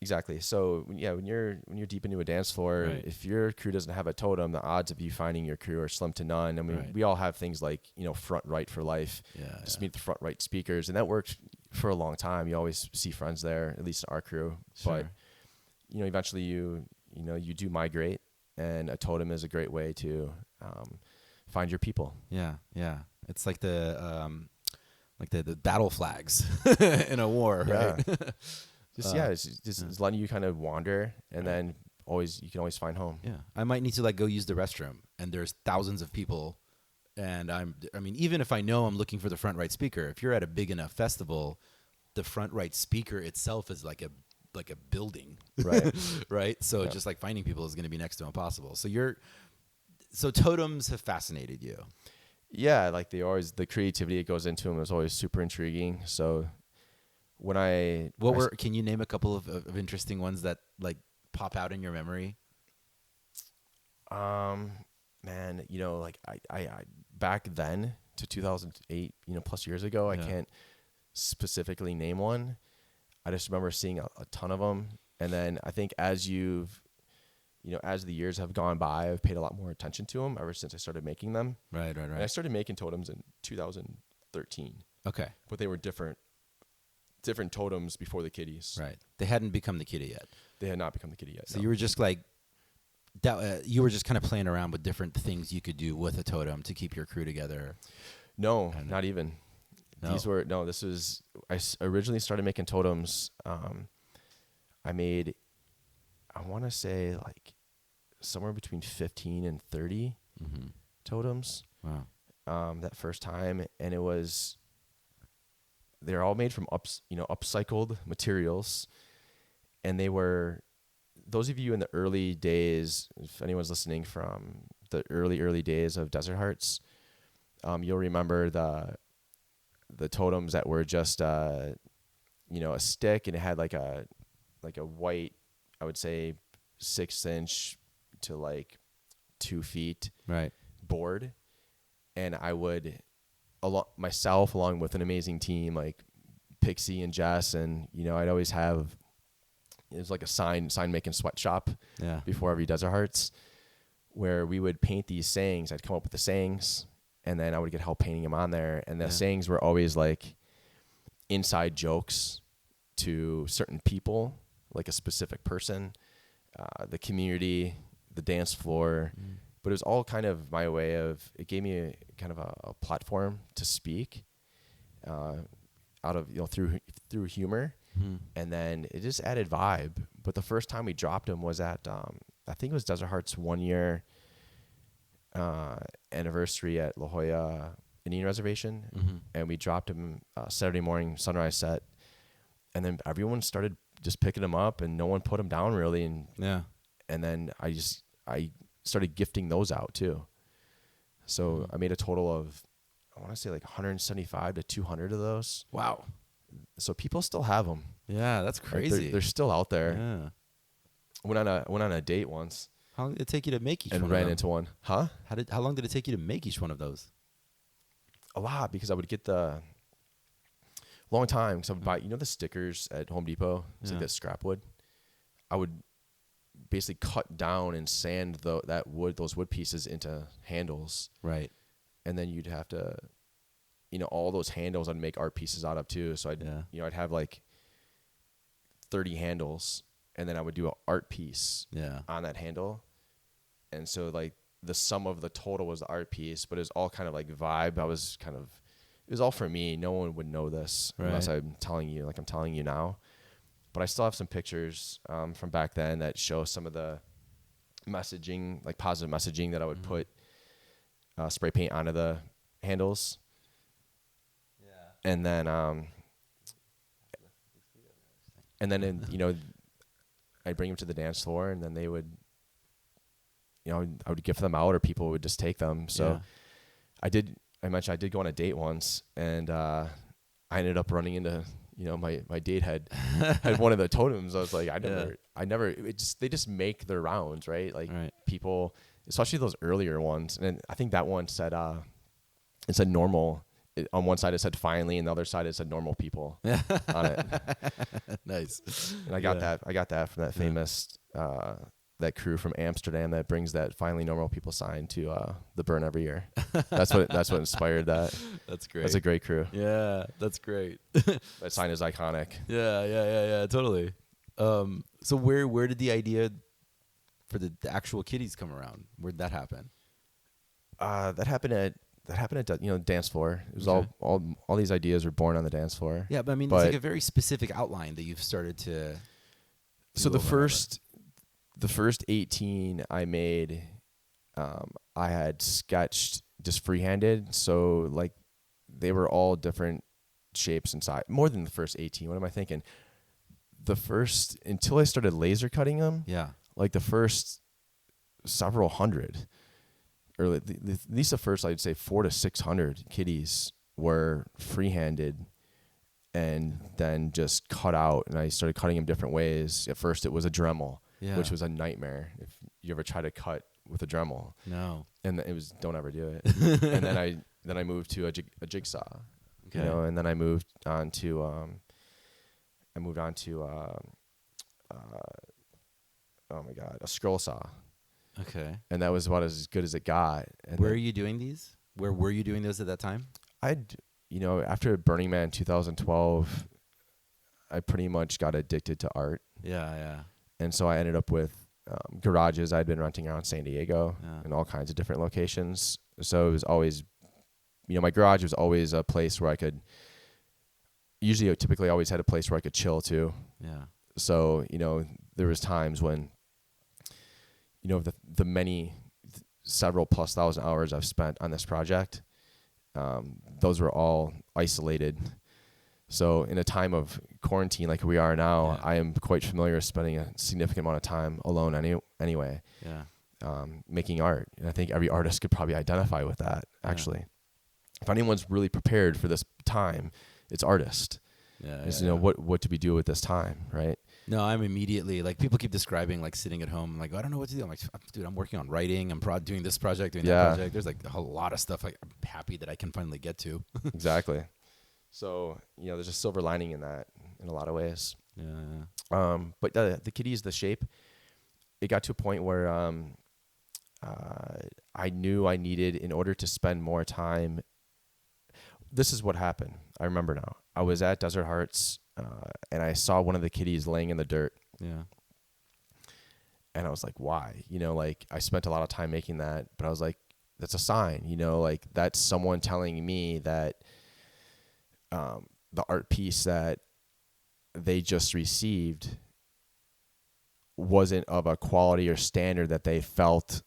Exactly. So when you're deep into a dance floor, if your crew doesn't have a totem, the odds of you finding your crew are slim to none. I mean, we all have things like front right for life. Just meet the front right speakers, and that worked for a long time. You always see friends there, at least in our crew. Sure. But eventually you do migrate, and a totem is a great way to find your people. Yeah, yeah. It's like the battle flags in a war, right? Yeah. It's letting you kind of wander, and then you can always find home. Yeah, I might need to go use the restroom, and there's thousands of people, and I mean, even if I know I'm looking for the front right speaker, if you're at a big enough festival, the front right speaker itself is like a building, right? Right. So just like finding people is going to be next to impossible. So totems have fascinated you. Yeah, like the creativity that goes into them is always super intriguing. So Can you name a couple of interesting ones that like pop out in your memory? Man, like I back then to 2008, plus years ago, I can't specifically name one. I just remember seeing a ton of them. And then I think as the years have gone by, I've paid a lot more attention to them ever since I started making them. Right. And I started making totems in 2013. Okay. But they were different totems before the kitties. Right. They hadn't become the kitty yet. They had not become the kitty yet. So you were just like, you were just kind of playing around with different things you could do with a totem to keep your crew together. No, not even. No. I originally started making totems. I made, I want to say like somewhere between 15 and 30 totems. Wow. That first time. And they're all made from upcycled materials. And they were, those of you in the early days, if anyone's listening from the early days of Desert Hearts, you'll remember the totems that were just a stick, and it had like a white, I would say 6-inch to like 2 feet right board, and I would along with an amazing team like Pixie and Jess, and I'd always have, it was like a sign making sweatshop before every Desert Hearts, where we would paint these sayings. I'd come up with the sayings, and then I would get help painting them on there. And the sayings were always like inside jokes to certain people, like a specific person, the community, the dance floor. But it was all kind of my way of, it gave me kind of a platform to speak out of, through humor. And then it just added vibe. But the first time we dropped them was at, I think it was Desert Hearts 1 year anniversary at La Jolla Indian Reservation. And we dropped them Saturday morning sunrise set. And then everyone started just picking them up, and no one put them down really. And then I started gifting those out too. So I made a total of, I want to say like 175 to 200 of those. Wow. So people still have them. Yeah, that's crazy. They're still out there. Yeah. Went on a date once. How long did it take you to make each one? And ran into one. Huh? How long did it take you to make each one of those? A lot, because I would get long time. Because I would buy, the stickers at Home Depot. It's like that scrap wood. I would basically cut down and sand those wood pieces into handles. Right. And then you'd have to, all those handles I'd make art pieces out of too. So I'd have like 30 handles, and then I would do an art piece on that handle. And so like the sum of the total was the art piece, but it was all kind of like vibe. It was all for me. No one would know this unless I'm telling you, like I'm telling you now. But I still have some pictures from back then that show some of the messaging, like positive messaging that I would put spray paint onto the handles. And then, I'd bring them to the dance floor, and then they would, I would gift them out, or people would just take them. So I did go on a date once, and I ended up running into, my date had one of the totems. I was like, they just make their rounds, right? Like people, especially those earlier ones. And I think that one said, it said normal. On one side it said finally, and the other side it said normal people on it. Nice. And I got that from that famous that crew from Amsterdam that brings that finally normal people sign to the burn every year. That's what inspired that. That's great. That's a great crew. Yeah, that's great. That sign is iconic. Yeah, totally. So where did the idea for the actual kitties come around? Where'd that happen? That happened at dance floor. It was all these ideas were born on the dance floor. Yeah, but I mean, it's like a very specific outline that you've started to. So the first 18 I made, I had sketched just freehanded. So like they were all different shapes and size. More than the first 18. What am I thinking? Until I started laser cutting them. Yeah. Like the first several hundred. Or at least the first, I'd say 400 to 600 kitties were freehanded and then just cut out. And I started cutting them different ways. At first, it was a Dremel, Yeah. which was a nightmare. If you ever try to cut with a Dremel, No. and it was, don't ever do it. And then I moved to a jigsaw, Okay. you know, and then I moved on to oh my God, a scroll saw. Okay. And that was about as good as it got. And Where are then you doing these? Where were you doing those at that time? you know, after Burning Man 2012, I pretty much got addicted to art. Yeah. And so I ended up with garages I'd been renting around San Diego Yeah. and all kinds of different locations. So it was always, you know, my garage was always a place where I could, typically always had a place where I could chill too. Yeah. So, you know, there was times when, you know, the several plus thousand hours I've spent on this project, those were all isolated. So in a time of quarantine like we are now, Yeah. I am quite familiar with spending a significant amount of time alone anyway, Yeah. making art. And I think every artist could probably identify with that, actually. If anyone's really prepared for this time, it's artists. Yeah. Is, you know, what do we do with this time, right? No, I'm immediately like people keep describing like sitting at home. I'm like, I don't know what to do. I'm like, dude, I'm working on writing. I'm doing this project, doing Yeah. that project. There's like a lot of stuff like I'm happy that I can finally get to. Exactly. So, you know, there's a silver lining in that in a lot of ways. Yeah. But the kitties, the shape, it got to a point where I knew I needed, in order to spend more time. This is what happened. I remember now. I was at Desert Hearts, and I saw one of the kitties laying in the dirt. Yeah. And I was like, why? You know, like, I spent a lot of time making that, but I was like, that's a sign, you know, like, that's someone telling me that the art piece that they just received wasn't of a quality or standard that they felt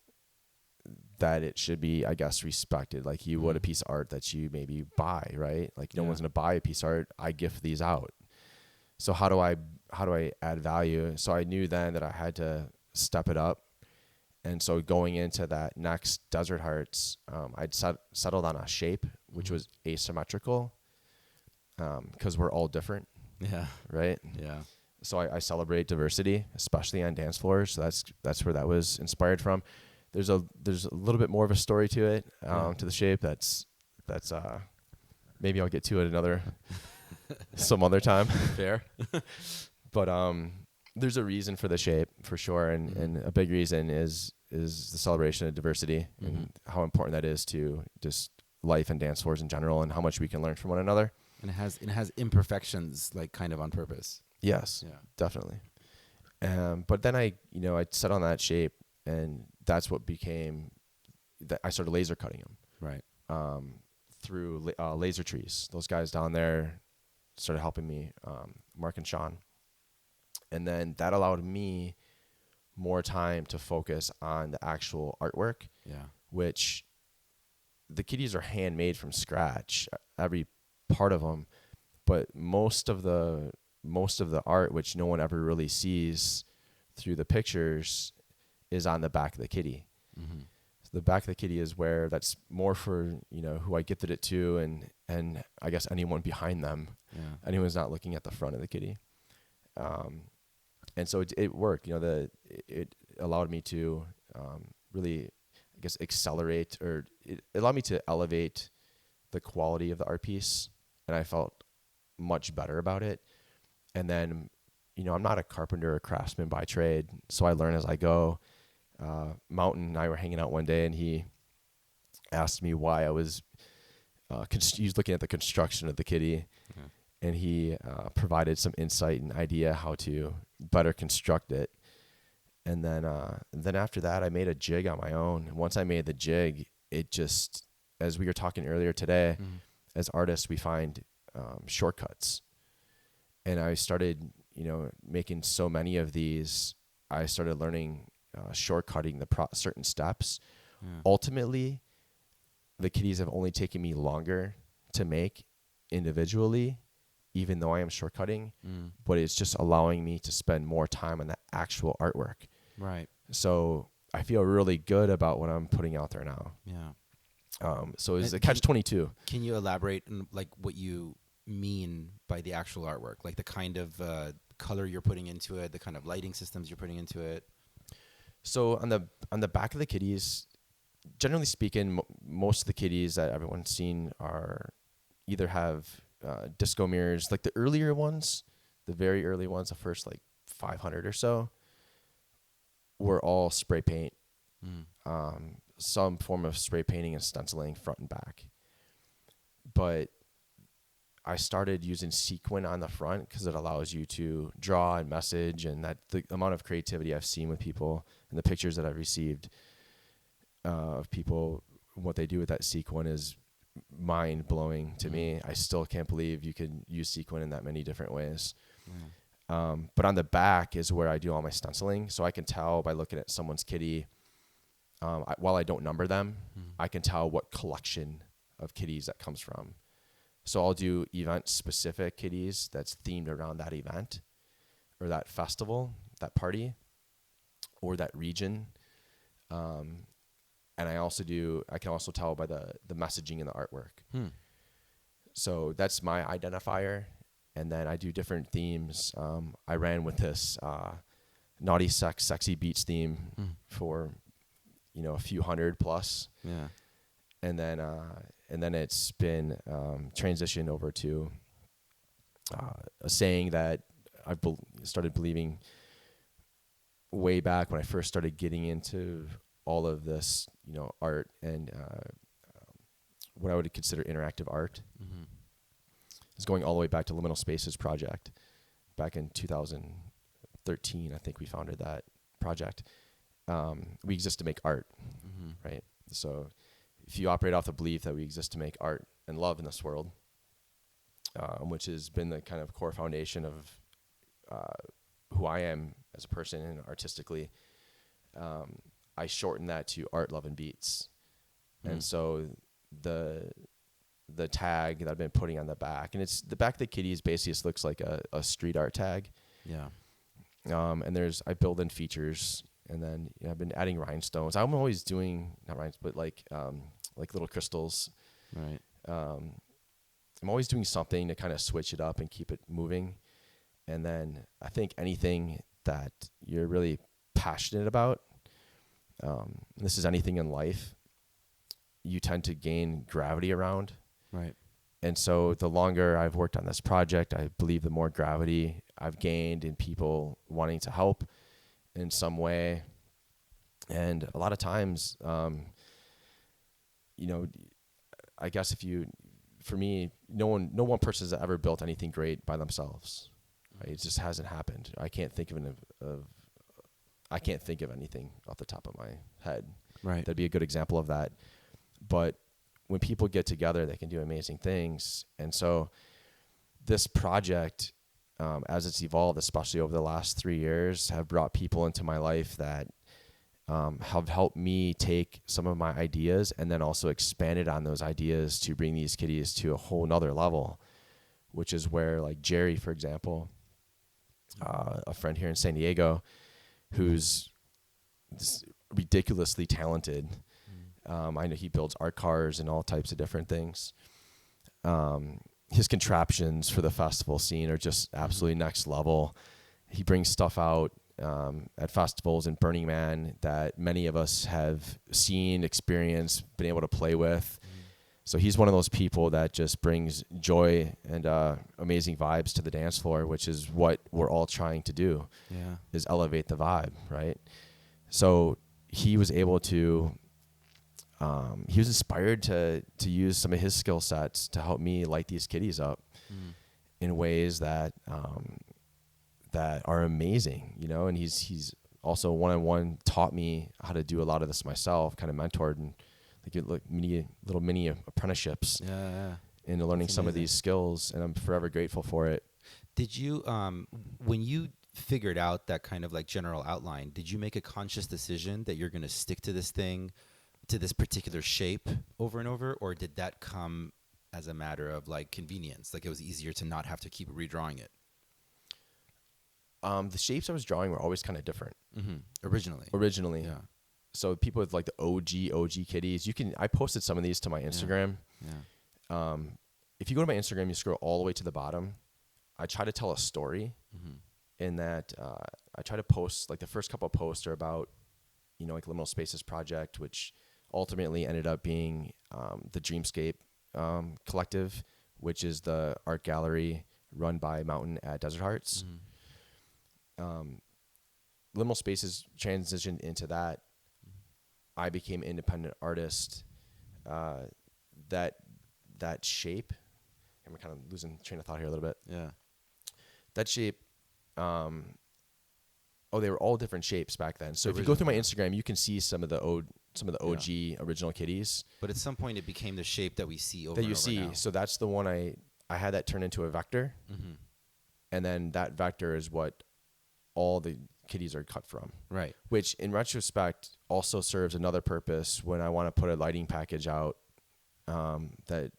that it should be, I guess, respected. Like you would a piece of art that you maybe buy, right? Like no one's gonna buy a piece of art. I gift these out. So how do I add value? So I knew then that I had to step it up. And so going into that next Desert Hearts, I'd settled on a shape which was asymmetrical, because we're all different, Yeah. right? Yeah. So I celebrate diversity, especially on dance floors. So that's where that was inspired from. There's a little bit more of a story to it, to the shape. That's maybe I'll get to it some other time. Fair. But there's a reason for the shape for sure, and a big reason is the celebration of diversity and how important that is to just life and dance floors in general, and how much we can learn from one another. And it has imperfections, like kind of on purpose. Yes, Yeah. definitely. But then I set on that shape, and that's what became that I started laser cutting them. Right. Through Laser Trees. Those guys down there started helping me, Mark and Sean. And then that allowed me more time to focus on the actual artwork, Yeah. which the kitties are handmade from scratch, every part of them. But most of the art, which no one ever really sees through the pictures, is on the back of the kitty. Mm-hmm. So the back of the kitty is where that's more for, who I gifted it to, and I guess anyone behind them. Yeah. Anyone's not looking at the front of the kitty. And so it worked. It allowed me to really, I guess, accelerate, or it allowed me to elevate the quality of the art piece, and I felt much better about it. And then, I'm not a carpenter or craftsman by trade, so I learn as I go. Mountain and I were hanging out one day, and he asked me why I was he was looking at the construction of the kitty, and he provided some insight and idea how to better construct it. And then after that, I made a jig on my own. And once I made the jig, it just, as we were talking earlier today, as artists, we find shortcuts. And I started, making so many of these. I started learning shortcutting the certain steps. Ultimately, the kitties have only taken me longer to make individually, even though I am shortcutting, but it's just allowing me to spend more time on the actual artwork. Right. So I feel really good about what I'm putting out there now. Yeah. So it's a catch-22. Can you elaborate on like what you mean by the actual artwork? Like the kind of color you're putting into it, the kind of lighting systems you're putting into it. So on the back of the kitties, generally speaking, most of the kitties that everyone's seen are either have disco mirrors, like the earlier ones, the very early ones, the first like 500 or so, were all spray paint, some form of spray painting and stenciling front and back. But I started using sequin on the front because it allows you to draw and message, and that the amount of creativity I've seen with people and the pictures that I've received of people, what they do with that sequin is mind blowing to me. I still can't believe you could use sequin in that many different ways. But on the back is where I do all my stenciling, so I can tell by looking at someone's kitty. While I don't number them, I can tell what collection of kitties that comes from. So I'll do event-specific kitties that's themed around that event or that festival, that party, or that region. And I can also tell by the messaging in the artwork. So that's my identifier. And then I do different themes. I ran with this naughty sex, sexy beats theme for, a few hundred plus. Yeah. And then it's been transitioned over to a saying that I started believing way back when I first started getting into all of this, art and what I would consider interactive art. It's going all the way back to Liminal Spaces project. Back in 2013, I think we founded that project. We exist to make art, right? So if you operate off the belief that we exist to make art and love in this world, which has been the kind of core foundation of who I am as a person and artistically, I shorten that to art, love, and beats. And so the tag that I've been putting on the back, and it's the back of the kitties basically just looks like a street art tag. Yeah. And I build in features, and then I've been adding rhinestones. I'm always doing not rhinestones, but like little crystals. Right. I'm always doing something to kind of switch it up and keep it moving. And then I think anything that you're really passionate about, this is anything in life, you tend to gain gravity around. Right. And so the longer I've worked on this project, I believe the more gravity I've gained in people wanting to help in some way. And a lot of times, I guess for me, no one person has ever built anything great by themselves. Right? It just hasn't happened. I can't think of anything off the top of my head. Right. That'd be a good example of that. But when people get together, they can do amazing things. And so this project, as it's evolved, especially over the last 3 years, have brought people into my life that have helped me take some of my ideas and then also expanded on those ideas to bring these kitties to a whole nother level, which is where, like Jerry, for example, a friend here in San Diego, who's ridiculously talented. I know he builds art cars and all types of different things. His contraptions for the festival scene are just absolutely next level. He brings stuff out at festivals in Burning Man that many of us have seen, experienced, been able to play with. So he's one of those people that just brings joy and amazing vibes to the dance floor, which is what we're all trying to do, is elevate the vibe, right? So he was able to, he was inspired to use some of his skill sets to help me light these kitties up in ways that that are amazing, and he's also one-on-one taught me how to do a lot of this myself, kind of mentored and little mini apprenticeships into learning some of these skills, and I'm forever grateful for it. Did you, when you figured out that kind of like general outline, did you make a conscious decision that you're going to stick to this thing, to this particular shape over and over, or did that come as a matter of like convenience? Like it was easier to not have to keep redrawing it? The shapes I was drawing were always kind of different. Originally. Yeah. So people with like the OG kitties, I posted some of these to my Instagram. if you go to my Instagram, you scroll all the way to the bottom. I try to tell a story in that I try to post, like the first couple of posts are about, like Liminal Spaces project, which ultimately ended up being the Dreamscape Collective, which is the art gallery run by Mountain at Desert Hearts. Liminal Spaces transitioned into that. I became an independent artist. That shape, I'm kind of losing train of thought here a little bit. Yeah. That shape, they were all different shapes back then. So if you go through my Instagram, you can see some of the OG original kitties. But at some point, it became the shape that we see over that you and over see. now. So that's the one I had that turn into a vector, and then that vector is what all the kitties are cut from. Right. Which, in retrospect, also serves another purpose when I want to put a lighting package out that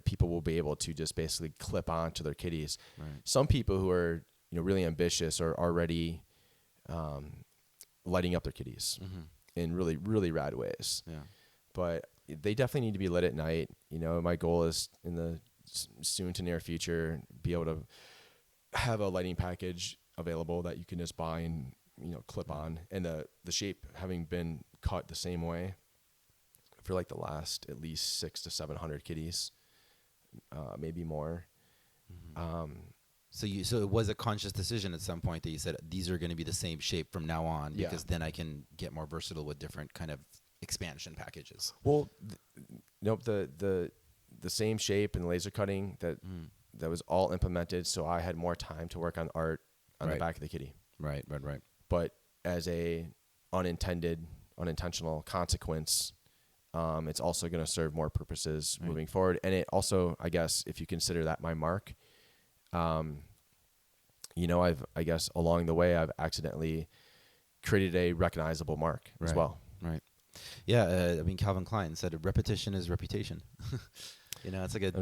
people will be able to just basically clip on to their kitties. Right. Some people who are really ambitious are already lighting up their kitties in really, really rad ways. Yeah. But they definitely need to be lit at night. My goal is in the soon to near future be able to have a lighting package available that you can just buy and clip on, and the shape having been cut the same way for like the last at least 600 to 700 kitties, maybe more. So it was a conscious decision at some point that you said these are going to be the same shape from now on, because then I can get more versatile with different kind of expansion packages. Well, the same shape and laser cutting that was all implemented, so I had more time to work on art on the back of the kitty. Right. But as a unintentional consequence, it's also going to serve more purposes moving forward. And it also, I guess, if you consider that my mark, I guess along the way I've accidentally created a recognizable mark as well. Right. Yeah. Calvin Klein said repetition is reputation. It's like a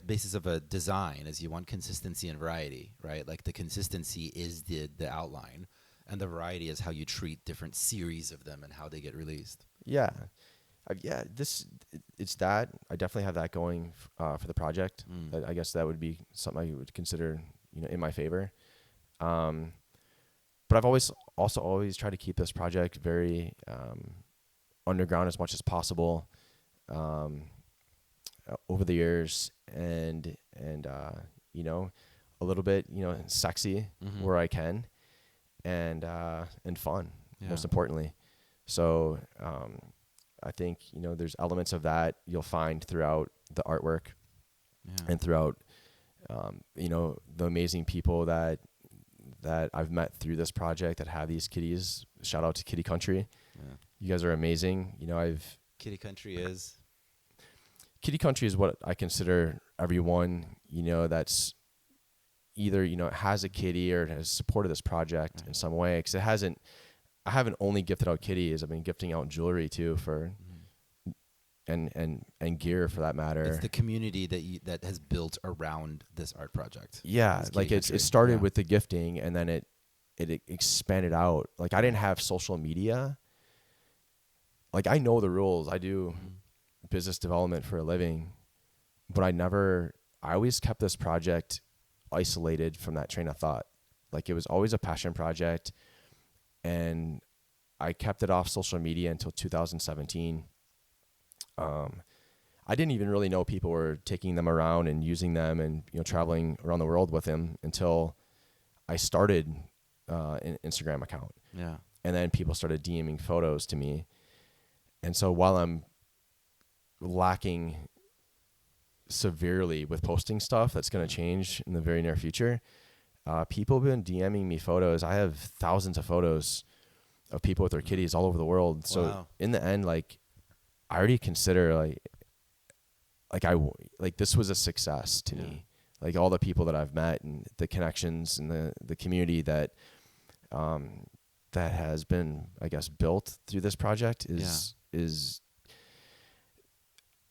basis of a design, is you want consistency and variety, right? Like the consistency is the outline, and the variety is how you treat different series of them and how they get released. Yeah. It's that. I definitely have that going for the project. I guess that would be something I would consider, in my favor. But I've always tried to keep this project very underground as much as possible over the years, and a little bit, sexy where I can, and fun, most importantly. So I think there's elements of that you'll find throughout the artwork, and throughout the amazing people that I've met through this project that have these kitties. Shout out to Kitty Country. Yeah. You guys are amazing. Kitty Country is what I consider everyone that's either has a kitty or has supported this project in some way, because I haven't only gifted out kitties. I've been gifting out jewelry too and gear for that matter. It's the community that has built around this art project. Yeah, like it started with the gifting, and then it expanded out. Like I didn't have social media. Like I know the rules. I do business development for a living, but I always kept this project isolated from that train of thought. Like it was always a passion project, and I kept it off social media until 2017. I didn't even really know people were taking them around and using them and traveling around the world with them until I started an Instagram account. Yeah. And then people started DMing photos to me. And so while I'm lacking severely with posting stuff that's going to change in the very near future, people have been DMing me photos. I have thousands of photos of people with their kitties all over the world. So in the end, like I already consider this was a success to me. Like all the people that I've met and the connections and the community that has been, I guess, built through this project is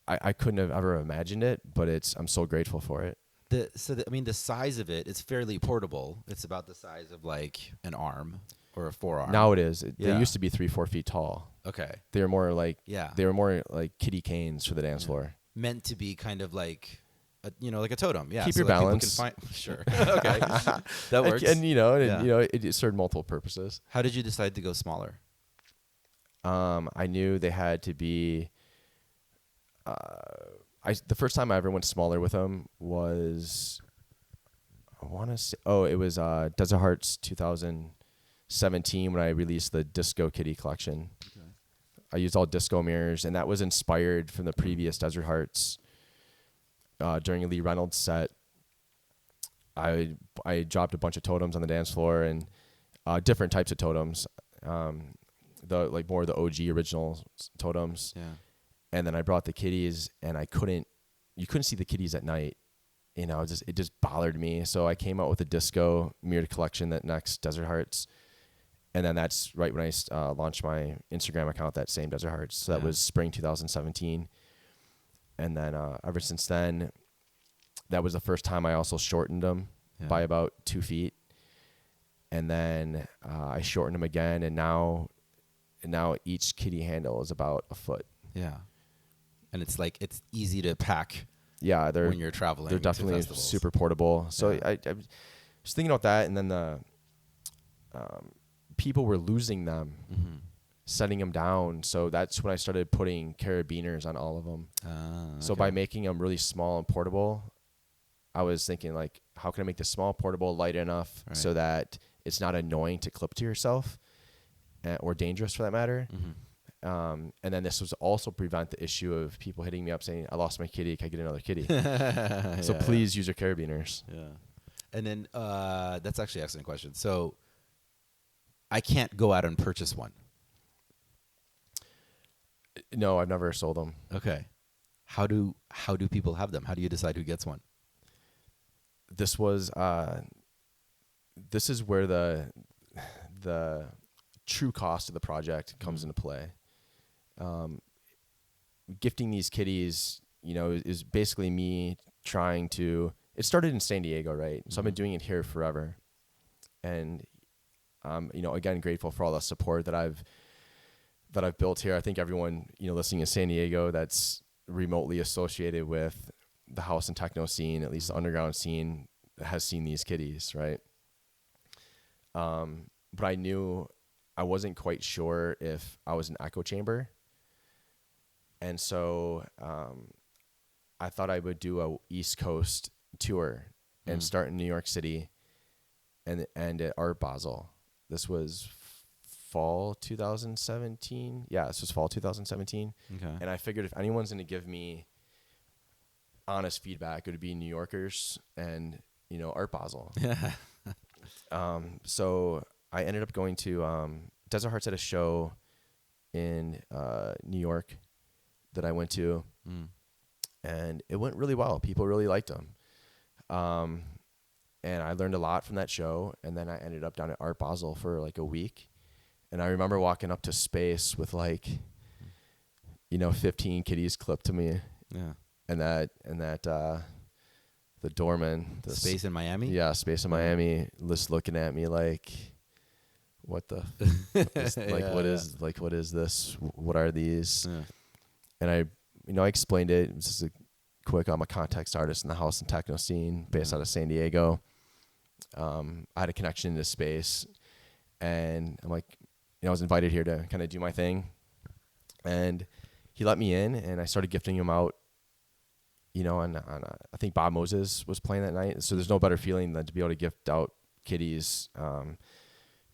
I couldn't have ever imagined it, but I'm so grateful for it. The size of it is fairly portable. It's about the size of like an arm or a forearm. Now it is. They used to be 3-4 feet tall. Okay. They were more like kitty canes for the dance floor. Meant to be kind of like like a totem. Yeah. Keep so your that people balance. can Sure. Okay. That works. And Yeah. it served multiple purposes. How did you decide to go smaller? I knew they had to be. The first time I ever went smaller with them was, I want to say, it was Desert Hearts 2017 when I released the Disco Kitty collection. Okay. I used all disco mirrors, and that was inspired from the previous Desert Hearts. During a Lee Reynolds set, I dropped a bunch of totems on the dance floor and different types of totems, more of the OG original totems. Yeah. And then I brought the kitties, and you couldn't see the kitties at night. It just bothered me. So I came out with a disco mirrored collection that next Desert Hearts. And then that's right when I launched my Instagram account, that same Desert Hearts. So that was spring 2017. And then ever since then, that was the first time I also shortened them by about 2 feet. And then I shortened them again, and now each kitty handle is about a foot. Yeah. And it's easy to pack. Yeah, when you're traveling. They're definitely super portable. So I was thinking about that, and then the people were losing them, setting them down. So that's when I started putting carabiners on all of them. So by making them really small and portable, I was thinking, like, how can I make this small, portable, light enough so that it's not annoying to clip to yourself or dangerous for that matter. And then this was also prevent the issue of people hitting me up saying, I lost my kitty, can I get another kitty? So please use your carabiners. Yeah. And then that's actually an excellent question. So I can't go out and purchase one. No, I've never sold them. Okay. How do people have them? How do you decide who gets one? This is where the true cost of the project comes into play. Gifting these kitties, is basically me trying to. It started in San Diego, right? So I've been doing it here forever, and again, grateful for all the support that I've built here. I think everyone listening in San Diego that's remotely associated with the house and techno scene, at least the underground scene, has seen these kitties, right? But I knew I wasn't quite sure if I was an echo chamber. And so I thought I would do a East Coast tour and start in New York City and end at Art Basel. This was fall 2017. Yeah, this was fall 2017. Okay. And I figured if anyone's going to give me honest feedback, it would be New Yorkers and, Art Basel. So I ended up going to Desert Hearts at a show in New York that I went to, and it went really well. People really liked them. And I learned a lot from that show, and then I ended up down at Art Basel for like a week. And I remember walking up to space with 15 kitties clipped to me. Yeah. And that the doorman, Space in Miami? Yeah, Space in Miami, just looking at me like, what the what is this? What are these? Yeah. And I explained it. It was just I'm a context artist in the house and techno scene based out of San Diego. I had a connection to space, and I'm like, I was invited here to kind of do my thing, and he let me in, and I started gifting him out. I think Bob Moses was playing that night, so there's no better feeling than to be able to gift out kitties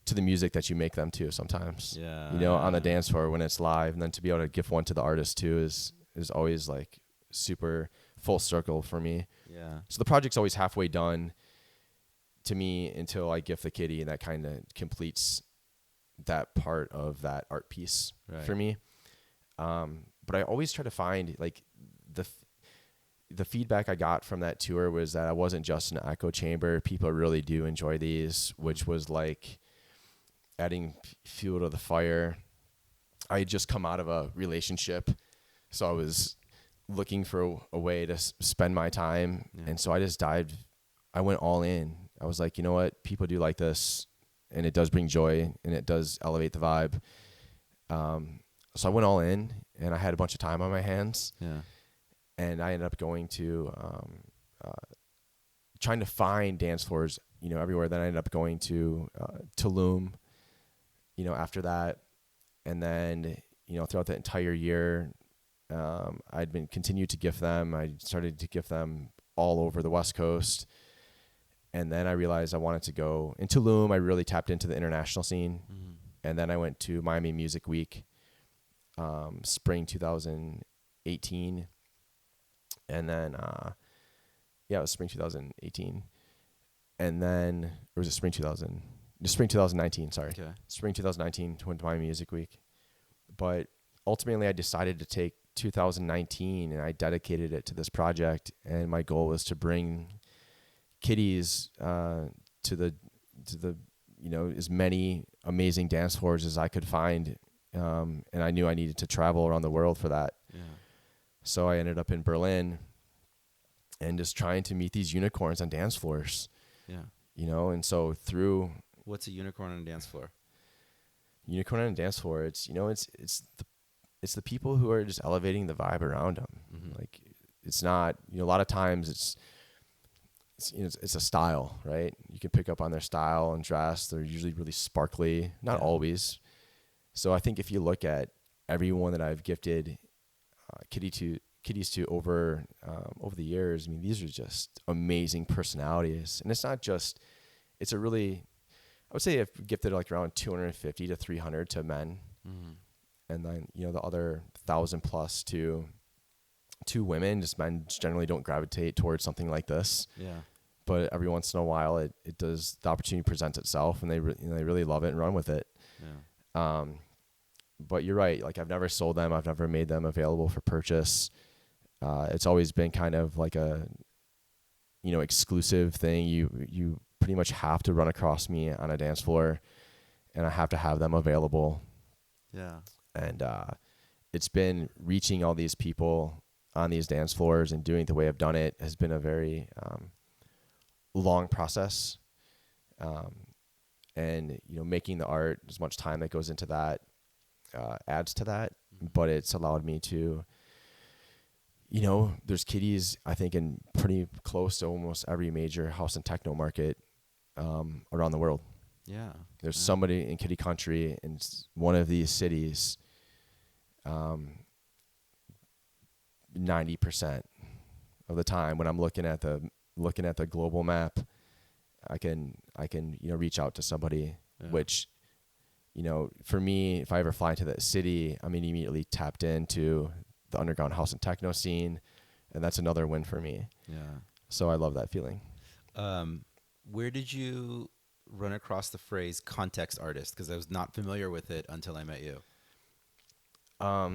to the music that you make them to sometimes. Yeah. On the dance floor when it's live, and then to be able to gift one to the artist too is always like super full circle for me. Yeah. So the project's always halfway done to me until I gift the kitty, and that kind of completes that part of that art piece for me. But I always try to find like the feedback I got from that tour was that I wasn't just an echo chamber. People really do enjoy these, which was like adding fuel to the fire. I had just come out of a relationship, so I was looking for a way to spend my time. Yeah. And so I went all in. I was like, you know what? People do like this, and it does bring joy, and it does elevate the vibe. So I went all in, and I had a bunch of time on my hands. Yeah. And I ended up going to trying to find dance floors, everywhere. Then I ended up going to Tulum, after that. And then, throughout the entire year, I'd been continued to gift them. I started to gift them all over the West Coast. And then I realized I wanted to go in Tulum. I really tapped into the international scene. Mm-hmm. And then I went to Miami Music Week, spring 2018. And then, it was spring 2018. And then, or was it spring 2019, sorry. Okay. Spring 2019 went to Miami Music Week. But ultimately I decided to take 2019 and I dedicated it to this project. And my goal was to bring kiddies to the as many amazing dance floors as I could find. And I knew I needed to travel around the world for that. Yeah. So I ended up in Berlin and just trying to meet these unicorns on dance floors. Yeah. And so through... What's a unicorn on a dance floor? Unicorn on a dance floor, it's the people who are just elevating the vibe around them. Mm-hmm. Like, it's not, a lot of times it's a style, right? You can pick up on their style and dress. They're usually really sparkly, not always. So I think if you look at everyone that I've gifted kitties to over the years, these are just amazing personalities. And it's not just, it's a really, I would say I've gifted like around 250 to 300 to men. Mm-hmm. And then, the other 1,000 plus to women. Just men generally don't gravitate towards something like this. Yeah. But every once in a while it does, the opportunity presents itself and they really love it and run with it. Yeah. But you're right. Like, I've never sold them. I've never made them available for purchase. It's always been kind of like a, exclusive thing. You pretty much have to run across me on a dance floor and I have to have them available. Yeah. And it's been reaching all these people on these dance floors and doing it the way I've done it has been a very long process. And, making the art, as much time that goes into that adds to that. Mm-hmm. But it's allowed me to, there's kiddies, I think, in pretty close to almost every major house and techno market around the world. Yeah. There's somebody in Kitty Country in one of these cities, 90% of the time when I'm looking at the global map, I can reach out to somebody, which, for me, if I ever fly into that city, I'm immediately tapped into the underground house and techno scene, and that's another win for me. Yeah. So I love that feeling. Where did you run across the phrase context artist? Because I was not familiar with it until I met you. I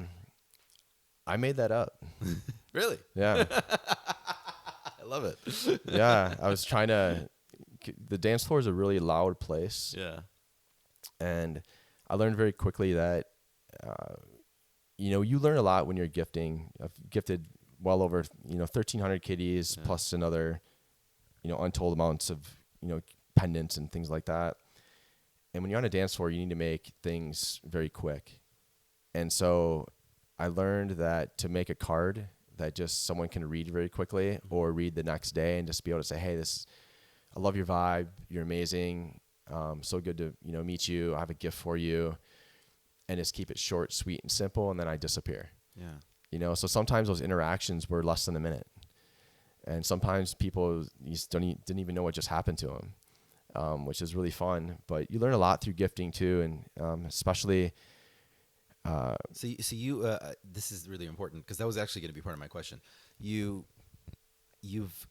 made that up. Really? Yeah. I love it. Yeah. I was trying to, the dance floor is a really loud place. Yeah. And I learned very quickly that, you learn a lot when you're gifting. I've gifted well over, 1,300 kiddies plus another, untold amounts of, pendants and things like that. And when you're on a dance floor, you need to make things very quick. And so I learned that to make a card that just someone can read very quickly or read the next day and just be able to say, hey, I love your vibe. You're amazing. So good to, meet you. I have a gift for you. And just keep it short, sweet, and simple. And then I disappear. Yeah. So sometimes those interactions were less than a minute. And sometimes people didn't even know what just happened to them, which is really fun. But you learn a lot through gifting too. And especially... So you this is really important because that was actually going to be part of my question. You've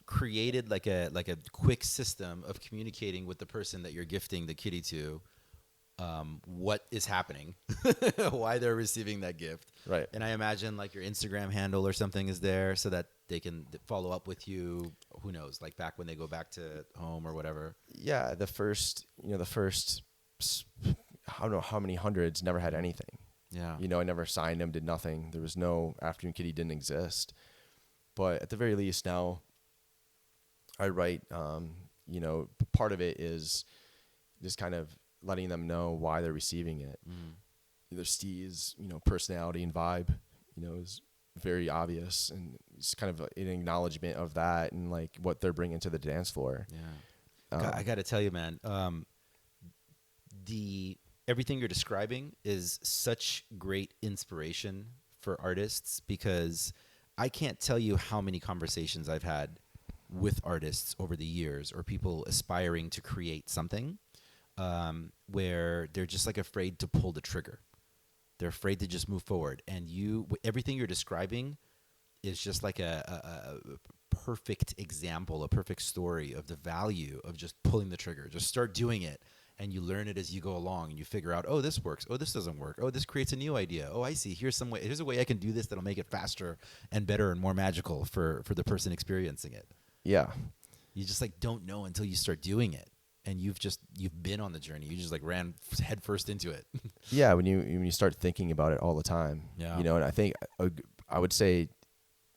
created like a quick system of communicating with the person that you're gifting the kitty to, what is happening, why they're receiving that gift. Right. And I imagine like your Instagram handle or something is there so that they can follow up with you. Who knows, like back when they go back to home or whatever. Yeah. The first, I don't know how many hundreds never had anything. Yeah. I never signed them, did nothing. There was no Afternoon Kitty, didn't exist. But at the very least now I write, part of it is just kind of letting them know why they're receiving it. Mm. Either Steve's, personality and vibe, is very obvious, and it's kind of an acknowledgement of that and like what they're bringing to the dance floor. Yeah. I got to tell you, man, everything you're describing is such great inspiration for artists, because I can't tell you how many conversations I've had with artists over the years, or people aspiring to create something, where they're just like afraid to pull the trigger. They're afraid to just move forward. And everything you're describing is just like a perfect example, a perfect story of the value of just pulling the trigger. Just start doing it, and you learn it as you go along, and you figure out, oh, this works. Oh, this doesn't work. Oh, this creates a new idea. Oh, I see. Here's a way I can do this that'll make it faster and better and more magical for the person experiencing it. Yeah. You just like don't know until you start doing it. And you've been on the journey. You just like ran headfirst into it. Yeah, when you start thinking about it all the time. Yeah. You know, and I think I would say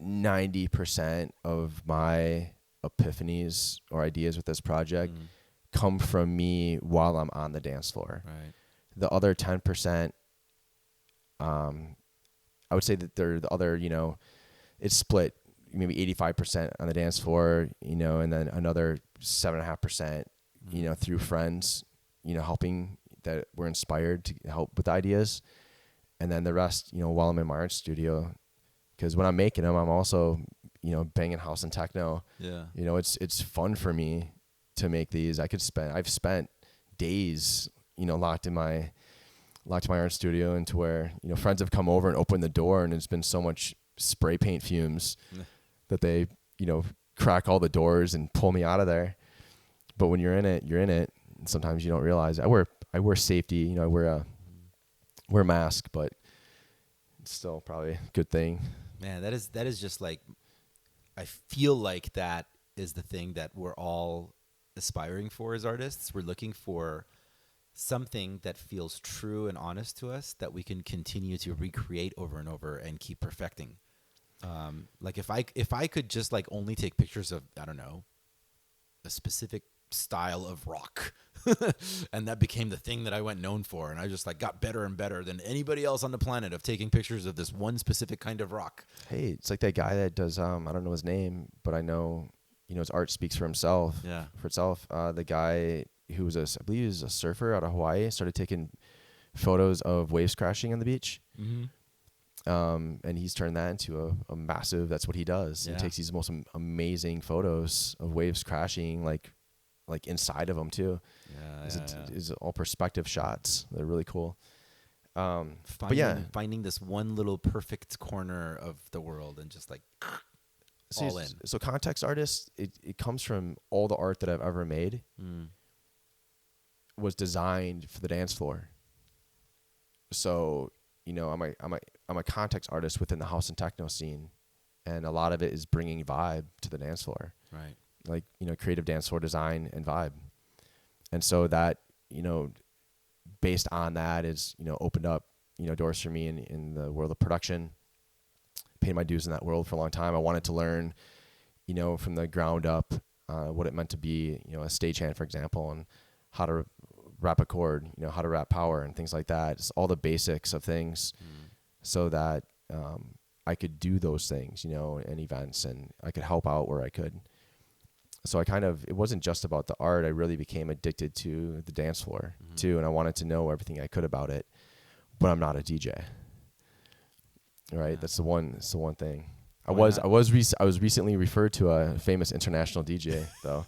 90% of my epiphanies or ideas with this project come from me while I'm on the dance floor. Right. The other 10%, I would say that they're the other, you know, it's split maybe 85% on the dance floor, you know, and then another 7.5%, you know, through friends, you know, helping that were inspired to help with ideas. And then the rest, you know, while I'm in my art studio, because when I'm making them, I'm also, you know, banging house and techno. Yeah. You know, it's fun for me to make these. I've spent days, you know, locked in my art studio, and to where, you know, friends have come over and opened the door, and it's been so much spray paint fumes that they, you know, crack all the doors and pull me out of there. But when you're in it, you're in it. And sometimes you don't realize. I wear safety, you know, I wear a mask, but it's still probably a good thing. Man, that is just like, I feel like that is the thing that we're all aspiring for as artists. We're looking for something that feels true and honest to us, that we can continue to recreate over and over and keep perfecting. Like if I could just like only take pictures of, I don't know, a specific style of rock and that became the thing that I went known for, and I just like got better and better than anybody else on the planet of taking pictures of this one specific kind of rock. Hey, it's like that guy that does I don't know his name, but I know, you know, his art speaks for himself. Yeah. For itself. The guy who was I believe he was a surfer out of Hawaii, started taking photos of waves crashing on the beach. And he's turned that into a massive, that's what he does. Yeah. He takes these most amazing photos of waves crashing, like inside of them too. It's all perspective shots. They're really cool. Finding this one little perfect corner of the world and just like all in. So context artists, it comes from all the art that I've ever made was designed for the dance floor. So, you know, I'm a context artist within the house and techno scene, and a lot of it is bringing vibe to the dance floor. Right. Like, you know, creative dance floor design and vibe. And so that, you know, based on that is, you know, opened up, you know, doors for me in the world of production. Paid my dues in that world for a long time. I wanted to learn, you know, from the ground up, what it meant to be, you know, a stagehand, for example, and how to wrap a chord, you know, how to wrap power and things like that. Just all the basics of things, so that I could do those things, you know, in events, and I could help out where I could. So it wasn't just about the art. I really became addicted to the dance floor too, and I wanted to know everything I could about it. But I'm not a DJ. Right? Yeah. That's the one thing. I was recently referred to a famous international DJ though.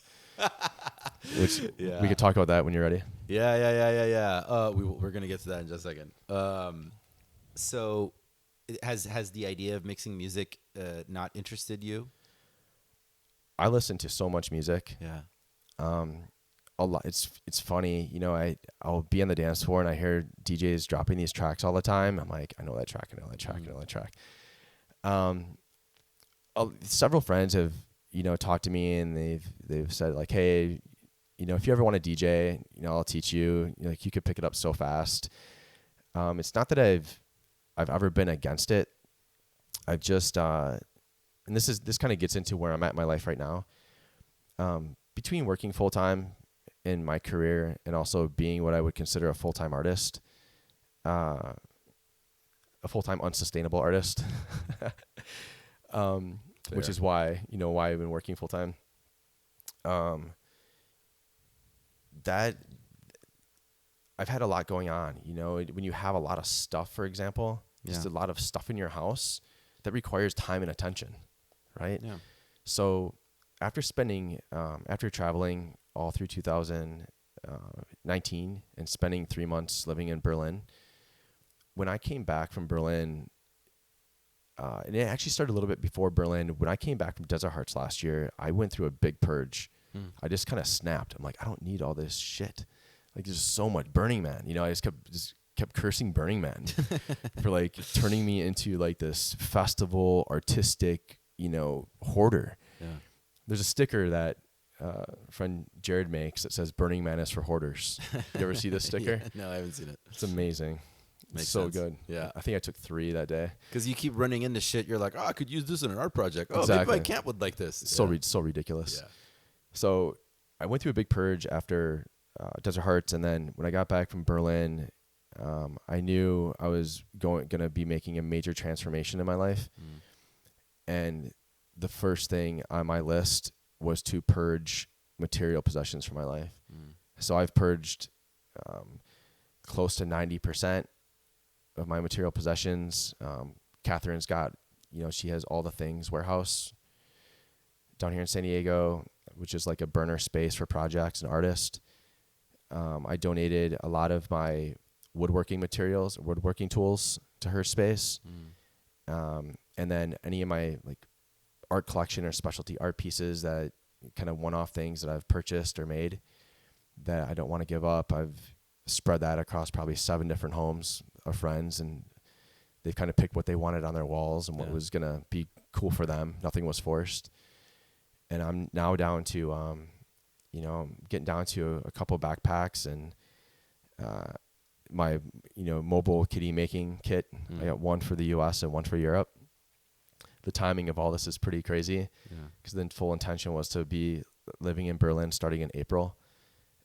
Which we could talk about that when you're ready. Yeah. We're gonna get to that in just a second. So, has the idea of mixing music not interested you? I listen to so much music. Yeah. A lot. It's funny, you know. I'll be on the dance floor and I hear DJs dropping these tracks all the time. I'm like, I know that track. I know that track. Several friends have, you know, talked to me, and they've said like, hey, you know, if you ever want to DJ, you know, I'll teach you. You know, like, you could pick it up so fast. It's not that I've ever been against it. I've just and this kind of gets into where I'm at in my life right now. Between working full time in my career and also being what I would consider a full-time artist, a full-time unsustainable artist, which is why I've been working full-time. That I've had a lot going on, when you have a lot of stuff, for example, just a lot of stuff in your house that requires time and attention, right? Yeah. So after traveling all through 2019 and spending 3 months living in Berlin, when I came back from Berlin, and it actually started a little bit before Berlin. When I came back from Desert Hearts last year, I went through a big purge. I just kind of snapped. I'm like, I don't need all this shit. Like, there's so much Burning Man. I just kept cursing Burning Man for like turning me into like this festival artistic, hoarder. Yeah. There's a sticker that friend Jared makes that says Burning Man is for hoarders. You ever see this sticker? Yeah, no, I haven't seen it. It's amazing. Makes It's so sense. good. Yeah. I think I took 3 that day. Because you keep running into shit. You're like, I could use this in an art project. Oh, Exactly. maybe my camp would like this. So ridiculous. Yeah. So I went through a big purge after Desert Hearts, and then when I got back from Berlin, I knew I was going to be making a major transformation in my life. And the first thing on my list was to purge material possessions from my life. So I've purged close to 90% of my material possessions. Catherine's got, she has all the things warehouse down here in San Diego, which is like a burner space for projects and artists. I donated a lot of my woodworking tools to her space. And then any of my like art collection or specialty art pieces, that kind of one-off things that I've purchased or made that I don't want to give up, I've spread that across probably 7 different homes of friends, and they've kind of picked what they wanted on their walls and what was going to be cool for them. Nothing was forced. And I'm now down to, I'm getting down to a couple backpacks and my, mobile kitty making kit. I got one for the US and one for Europe. The timing of all this is pretty crazy, because the full intention was to be living in Berlin starting in April.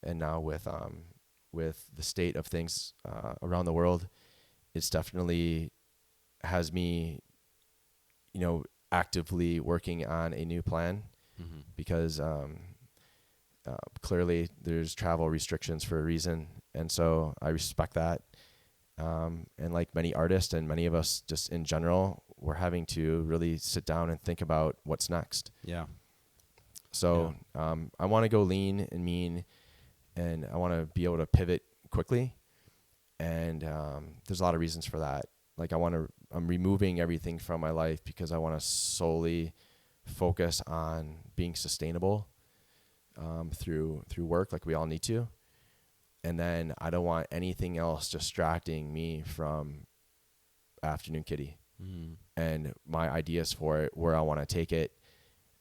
And now with the state of things around the world, it's definitely has me, actively working on a new plan, because clearly there's travel restrictions for a reason. And so I respect that. And like many artists and many of us just in general, we're having to really sit down and think about what's next. Yeah. So I want to go lean and mean, and I want to be able to pivot quickly. And there's a lot of reasons for that. Like I'm removing everything from my life because I want to solely focus on being sustainable through work, like we all need to. And then I don't want anything else distracting me from Afternoon Kitty and my ideas for it, where I want to take it,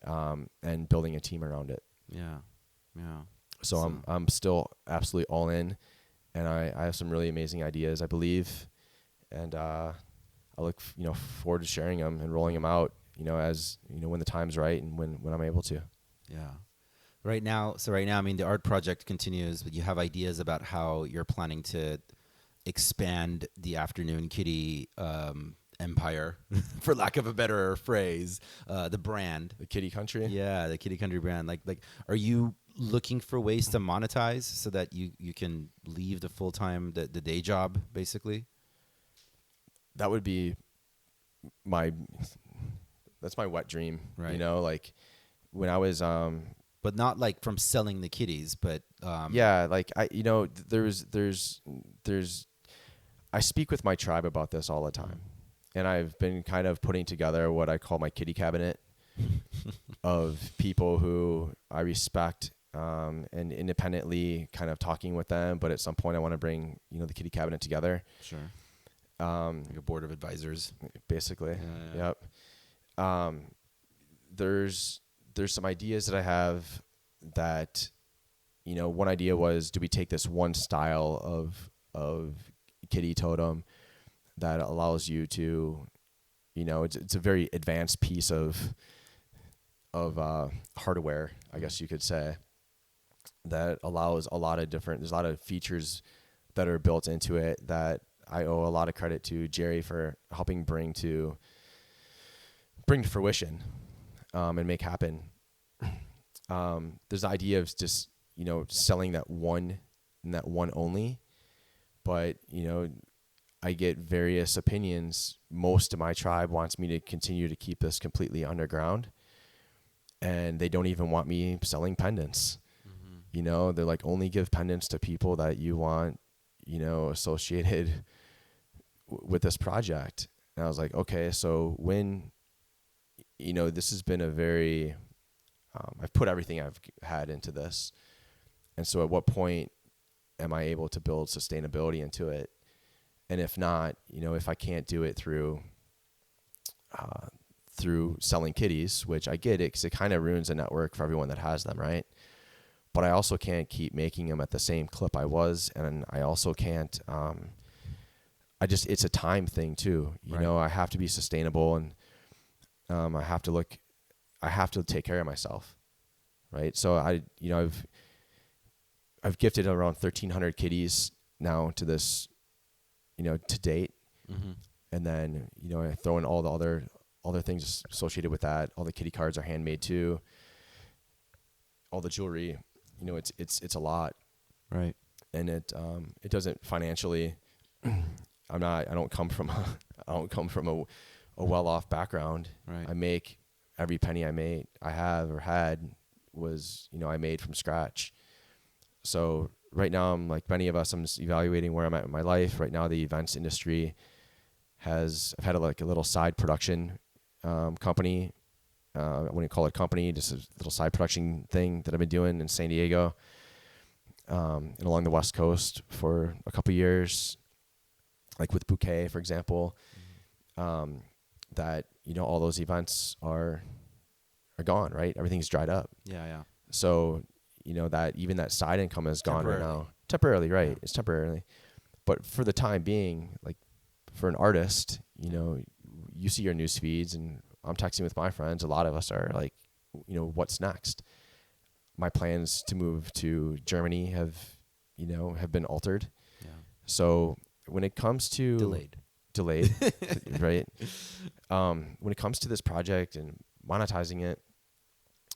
and building a team around it. Yeah. Yeah. So I'm still absolutely all in, and I have some really amazing ideas, I believe, and I look forward to sharing them and rolling them out, as when the time's right and when I'm able to. Yeah. Right now, I mean, the art project continues, but you have ideas about how you're planning to expand the Afternoon Kitty empire, for lack of a better phrase, the brand. The Kitty Country? Yeah, the Kitty Country brand. Like, are you looking for ways to monetize so that you can leave the full-time, the day job, basically? That would be that's my wet dream, right? Like when I was but not like from selling the kitties, but yeah, like I speak with my tribe about this all the time, and I've been kind of putting together what I call my kitty cabinet of people who I respect, and independently kind of talking with them, but at some point I want to bring the kitty cabinet together. Sure. Like a board of advisors, basically. Yeah. Yep. There's some ideas that I have that, one idea was, do we take this one style of kitty totem that allows you to, it's a very advanced piece of hardware, I guess you could say, that allows there's a lot of features that are built into it that I owe a lot of credit to Jerry for helping bring to fruition and make happen. There's the idea of just, selling that one and that one only. But, I get various opinions. Most of my tribe wants me to continue to keep this completely underground. And they don't even want me selling pendants. They're like, only give pendants to people that you want, associated with this project. And I was like, okay, so when, this has been a very, I've put everything I've had into this. And so at what point am I able to build sustainability into it? And if not, if I can't do it through selling kitties, which I get it because it kind of ruins the network for everyone that has them, right? But I also can't keep making them at the same clip I was. And I also can't, it's a time thing too. I have to be sustainable, and I have to take care of myself. Right. So I've gifted around 1,300 kitties now to this, to date. And then, I throw in all the other things associated with that. All the kitty cards are handmade too. All the jewelry, it's a lot. Right. And it doesn't financially, I don't come from a well-off background. Right. I make every penny I have or had was, I made from scratch. So right now, I'm like many of us, I'm just evaluating where I'm at in my life. Right now, the events industry I've had a little side production company. I wouldn't call it a company, just a little side production thing that I've been doing in San Diego and along the West Coast for a couple years, like with Bouquet, for example. That all those events are gone, right? Everything's dried up. Yeah. So that even that side income is gone right now. Temporarily, right? Yeah. It's temporarily, but for the time being, like for an artist, you see your news feeds, and I'm texting with my friends. A lot of us are like, what's next? My plans to move to Germany have been altered. Yeah. So when it comes to delayed, right? When it comes to this project and monetizing it,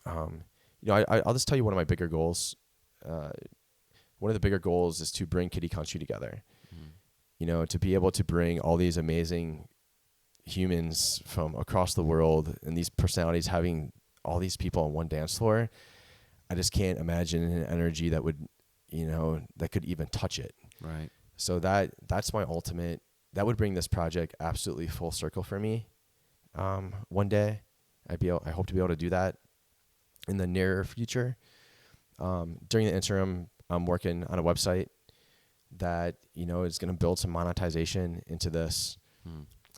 I'll just tell you one of my bigger goals. One of the bigger goals is to bring Kitty Country together. To be able to bring all these amazing humans from across the world and these personalities, having all these people on one dance floor. I just can't imagine an energy that would, that could even touch it. Right. So that's my ultimate. That would bring this project absolutely full circle for me. One day, I hope to be able to do that in the near future. During the interim, I'm working on a website that is going to build some monetization into this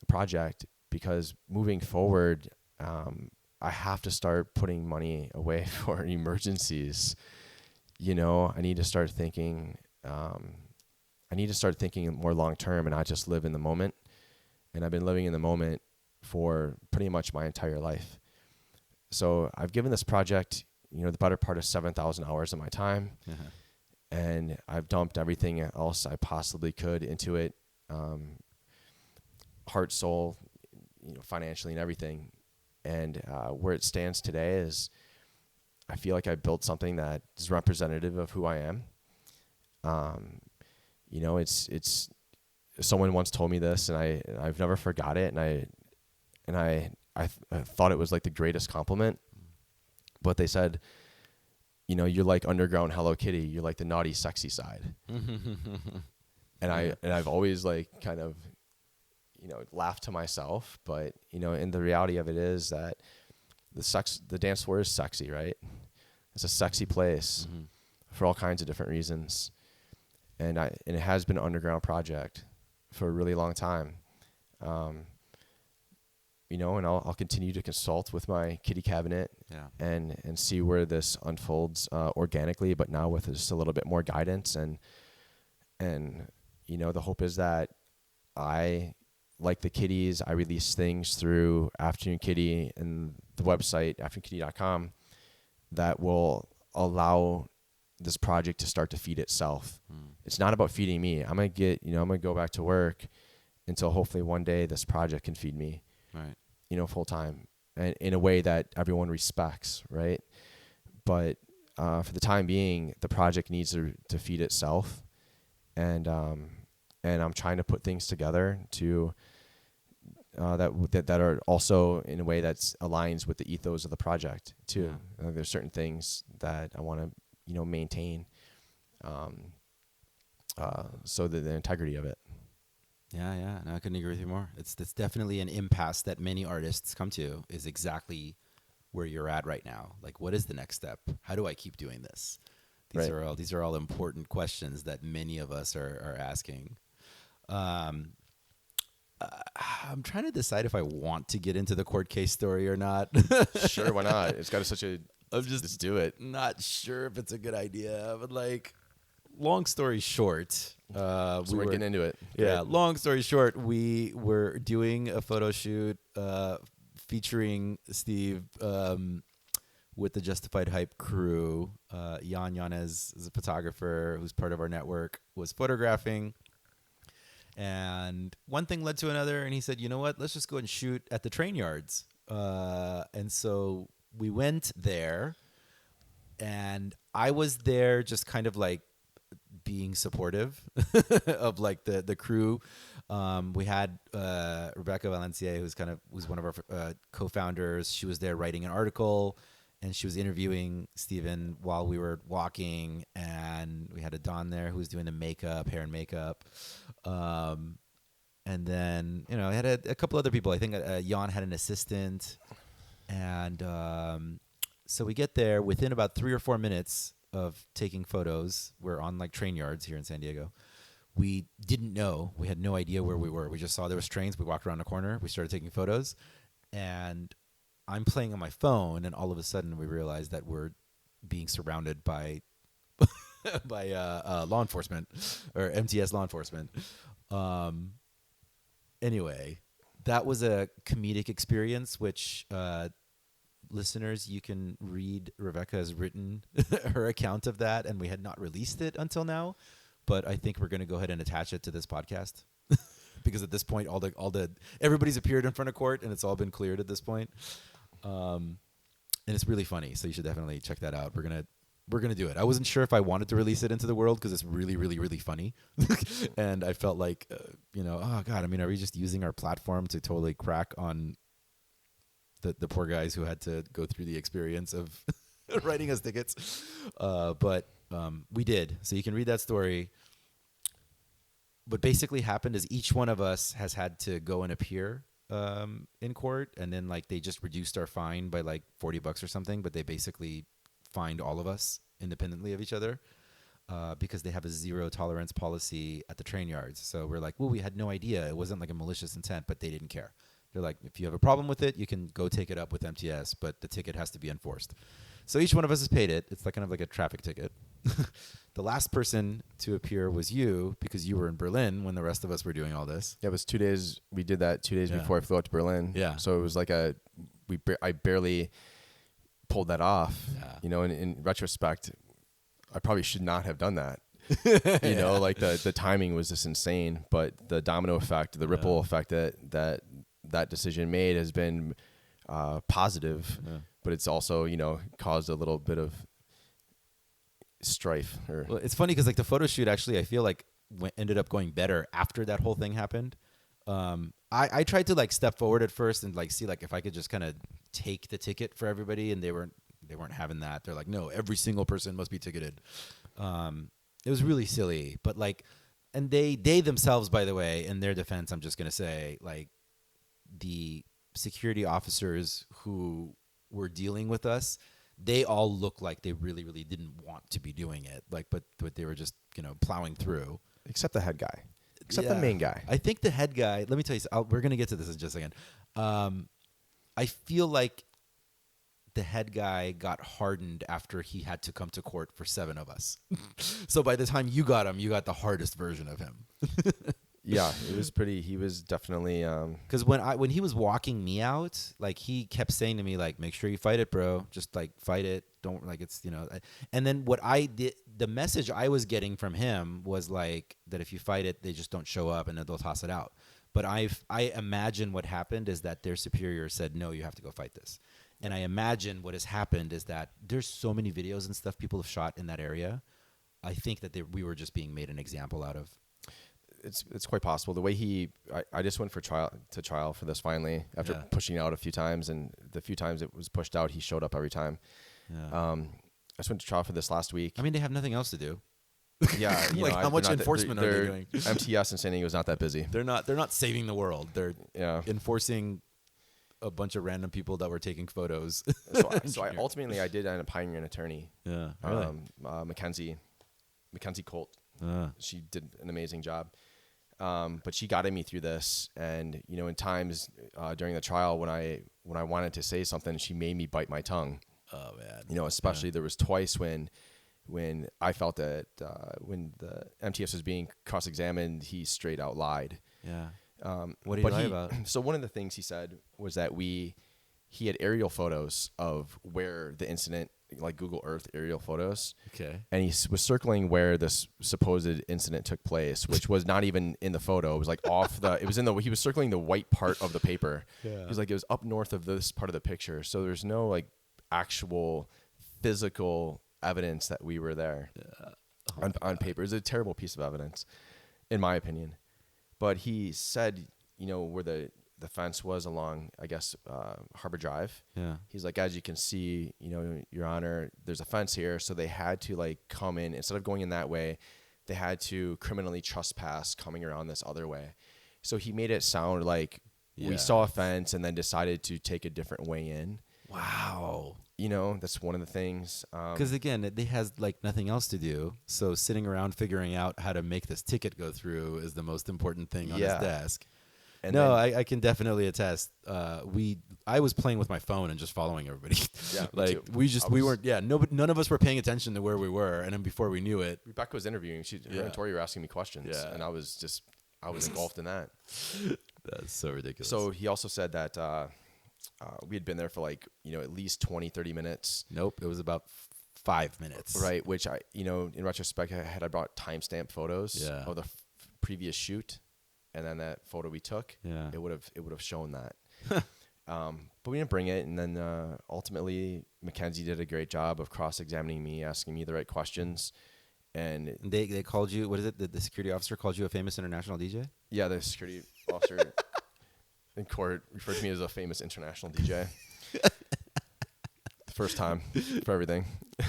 project, because moving forward, I have to start putting money away for emergencies. I need to start thinking. I need to start thinking more long term and not just live in the moment. And I've been living in the moment for pretty much my entire life. So I've given this project, the better part of 7,000 hours of my time. Uh-huh. And I've dumped everything else I possibly could into it. Heart, soul, financially and everything. And where it stands today is I feel like I built something that is representative of who I am. It's someone once told me this, and I've never forgot it, and I thought it was like the greatest compliment. But they said, you're like underground Hello Kitty. You're like the naughty, sexy side. And I've always like kind of, laughed to myself. But and the reality of it is that the dance floor is sexy, right? It's a sexy place for all kinds of different reasons. And it has been an underground project for a really long time. And I'll continue to consult with my kitty cabinet and see where this unfolds organically, but now with just a little bit more guidance. And the hope is that I, like the kitties, I release things through Afternoon Kitty and the website, afternoonkitty.com, that will allow this project to start to feed itself. It's not about feeding me. I'm gonna go back to work until hopefully one day this project can feed me, Right. Full time, and in a way that everyone respects, right? But for the time being, the project needs to feed itself, and I'm trying to put things together to that are also in a way that's aligns with the ethos of the project too. There's certain things that I want to maintain, so that the integrity of it. Yeah. No, I couldn't agree with you more. It's definitely an impasse that many artists come to, is exactly where you're at right now. Like, what is the next step? How do I keep doing this? These are all important questions that many of us are asking. I'm trying to decide if I want to get into the court case story or not. Sure, why not? It's got such a. Just do it. Not sure if it's a good idea, but like, long story short, So we're getting into it. Yeah, Good. long story short, we were doing a photo shoot featuring Steve with the Justified Hype crew. Jan Yanez is a photographer who's part of our network, was photographing. And one thing led to another, and he said, you know what, let's just go and shoot at the train yards. And so we went there, and I was there just kind of like being supportive of like the crew. We had Rebecca Valencia, who's one of our co-founders. She was there writing an article, and she was interviewing Steven while we were walking. And we had a Don there who was doing the hair and makeup. And then, I had a couple other people. I think Jan had an assistant. And so we get there within about 3 or 4 minutes of taking photos. We're on like train yards here in San Diego. We didn't know. We had no idea where we were. We just saw there was trains. We walked around the corner. We started taking photos. And I'm playing on my phone, and all of a sudden we realized that we're being surrounded by law enforcement, or MTS law enforcement. Anyway, that was a comedic experience, which listeners, you can read. Rebecca has written her account of that, and we had not released it until now. But I think we're going to go ahead and attach it to this podcast because at this point, everybody's appeared in front of court, and it's all been cleared at this point. And it's really funny, so you should definitely check that out. We're gonna do it. I wasn't sure if I wanted to release it into the world because it's really, really, really funny, and I felt like, oh god, I mean, are we just using our platform to totally crack on the poor guys who had to go through the experience of writing us tickets? But we did. So you can read that story. What basically happened is each one of us has had to go and appear in court, and then like they just reduced our fine by like $40 or something, but they basically fined all of us independently of each other because they have a zero tolerance policy at the train yards. So we're like, well, we had no idea. It wasn't like a malicious intent, but they didn't care. They're like, if you have a problem with it, you can go take it up with MTS, but the ticket has to be enforced. So each one of us has paid it. It's like kind of like a traffic ticket. The last person to appear was you, because you were in Berlin when the rest of us were doing all this. Yeah, it was 2 days. We did that 2 days before I flew out to Berlin. Yeah. So it was like I barely pulled that off. Yeah. In retrospect, I probably should not have done that. Like the timing was just insane, but the domino effect, the ripple effect that decision made has been positive, but it's also, caused a little bit of strife. Well, it's funny because like the photo shoot actually, I feel like ended up going better after that whole thing happened. I tried to like step forward at first and like see like if I could just kind of take the ticket for everybody, and they weren't having that. They're like, no, every single person must be ticketed. It was really silly, but like, and they themselves, by the way, in their defense, I'm just gonna say, like, the security officers who were dealing with us, they all look like they really, really didn't want to be doing it. Like, but they were just, plowing through. Except the head guy. Except the main guy. I think the head guy, let me tell you, we're going to get to this in just a second. I feel like the head guy got hardened after he had to come to court for 7 of us. So by the time you got him, you got the hardest version of him. Yeah, it was pretty. He was definitely. Because when he was walking me out, like he kept saying to me, like, make sure you fight it, bro. Just like fight it. Don't like it's, you know. And then what I did, the message I was getting from him was like that if you fight it, they just don't show up and then they'll toss it out. But I imagine what happened is that their superior said, no, you have to go fight this. And I imagine what has happened is that there's so many videos and stuff people have shot in that area. I think that we were just being made an example out of. It's quite possible. The way I just went for trial for this finally after pushing it out a few times, and the few times it was pushed out, he showed up every time. Yeah. I just went to trial for this last week. I mean, they have nothing else to do. Yeah, like how much enforcement are they doing? MTS in San Diego is not that busy. They're not saving the world. They're enforcing a bunch of random people that were taking photos. So I ultimately did end up hiring an attorney. Yeah, really? Mackenzie Colt. She did an amazing job. But she guided me through this, and you know, in times during the trial when I wanted to say something, she made me bite my tongue. Oh man! You know, especially there was twice when I felt that when the MTS was being cross-examined, he straight out lied. Yeah. What did he lie about? So one of the things he said was that he had aerial photos of where the incident, like Google Earth aerial photos. Okay. And he was circling where this supposed incident took place, which was not even in the photo. It was like he was circling the white part of the paper. Yeah. He was like, it was up north of this part of the picture. So there's no like actual physical evidence that we were there on paper. It's a terrible piece of evidence, in my opinion. But he said, you know, where the fence was along, I guess, Harbor Drive. Yeah. He's like, as you can see, you know, Your Honor, there's a fence here. So they had to like come in, instead of going in that way, they had to criminally trespass coming around this other way. So he made it sound like we saw a fence and then decided to take a different way in. Wow. You know, that's one of the things. Because again, they has like nothing else to do. So sitting around figuring out how to make this ticket go through is the most important thing on his desk. And I can definitely attest. I was playing with my phone and just following everybody. Yeah, like we weren't. Yeah, none of us were paying attention to where we were. And then before we knew it, Rebecca was interviewing. Her and Tori were asking me questions, and I was engulfed in that. That's so ridiculous. So he also said that we had been there for like, you know, at least 20, 30 minutes. Nope, it was about 5 minutes. Right, which in retrospect, I brought timestamp photos of the previous shoot. And then that photo we took, it would have shown that. But we didn't bring it. And then ultimately, Mackenzie did a great job of cross-examining me, asking me the right questions. And they called you, what is it? The security officer called you a famous international DJ? Yeah, the security officer in court referred to me as a famous international DJ. The first time for everything.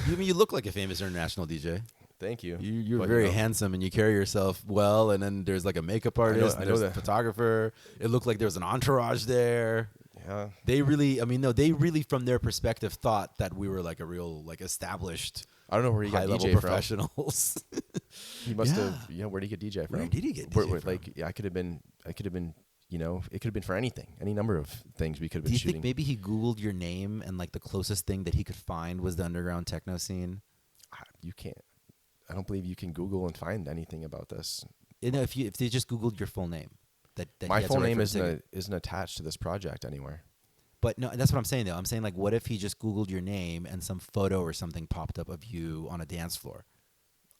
You look like a famous international DJ. Thank you. You're very handsome and you carry yourself well. And then there's like a makeup artist. I know there's a photographer. It looked like there was an entourage there. Yeah. They really from their perspective thought that we were like a real like established. I don't know where he got DJ professionals. He must have. Yeah, where did he get DJ from? Where did he get DJ from? Like, I could have been. You know, it could have been for anything, any number of things we could have been shooting. Do you think maybe he Googled your name and like the closest thing that he could find was the underground techno scene? You can't. I don't believe you can Google and find anything about this. You know, if they just Googled your full name, that my full name isn't attached to this project anywhere. But no, that's what I'm saying though. I'm saying like, what if he just Googled your name and some photo or something popped up of you on a dance floor?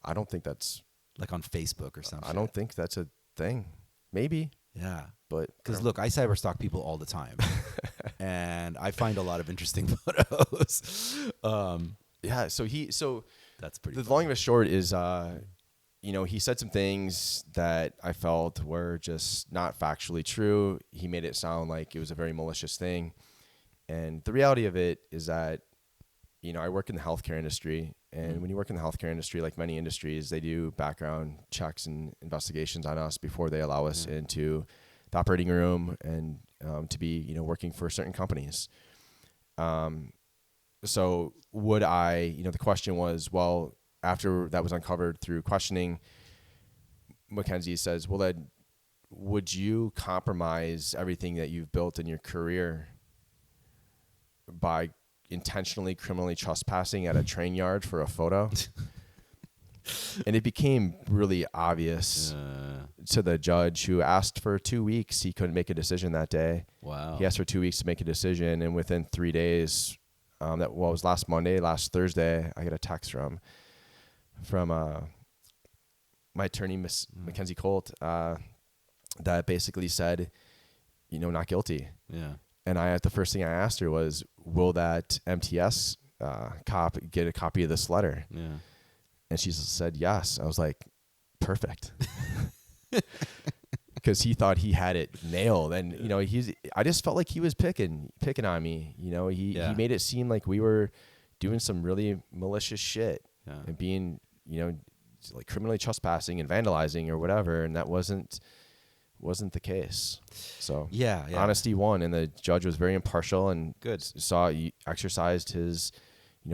I don't think that's like on Facebook or something. I don't think that's a thing. Maybe. Yeah. But because look, I cyberstalk people all the time, and I find a lot of interesting photos. Yeah. So that's pretty. The long of it short is, you know, he said some things that I felt were just not factually true. He made it sound like it was a very malicious thing, and the reality of it is that, you know, I work in the healthcare industry, and when you work in the healthcare industry, like many industries, they do background checks and investigations on us before they allow us into the operating room and to be, you know, working for certain companies. So would I, you know, the question was, well, after that was uncovered through questioning, Mackenzie says, well, then would you compromise everything that you've built in your career by intentionally criminally trespassing at a train yard for a photo? And it became really obvious to the judge, who asked for 2 weeks. He couldn't make a decision that day. Wow. He asked for 2 weeks to make a decision, and within 3 days, it was last Monday, last Thursday, I got a text from my attorney, Miss Mackenzie Colt, that basically said, not guilty. Yeah. And the first thing I asked her was, will that MTS cop get a copy of this letter? Yeah. And she said yes. I was like, perfect. Because he thought he had it nailed. And, I just felt like he was picking on me. He made it seem like we were doing some really malicious shit and being, like criminally trespassing and vandalizing or whatever. And that wasn't the case. So honesty won, and the judge was very impartial and he exercised his,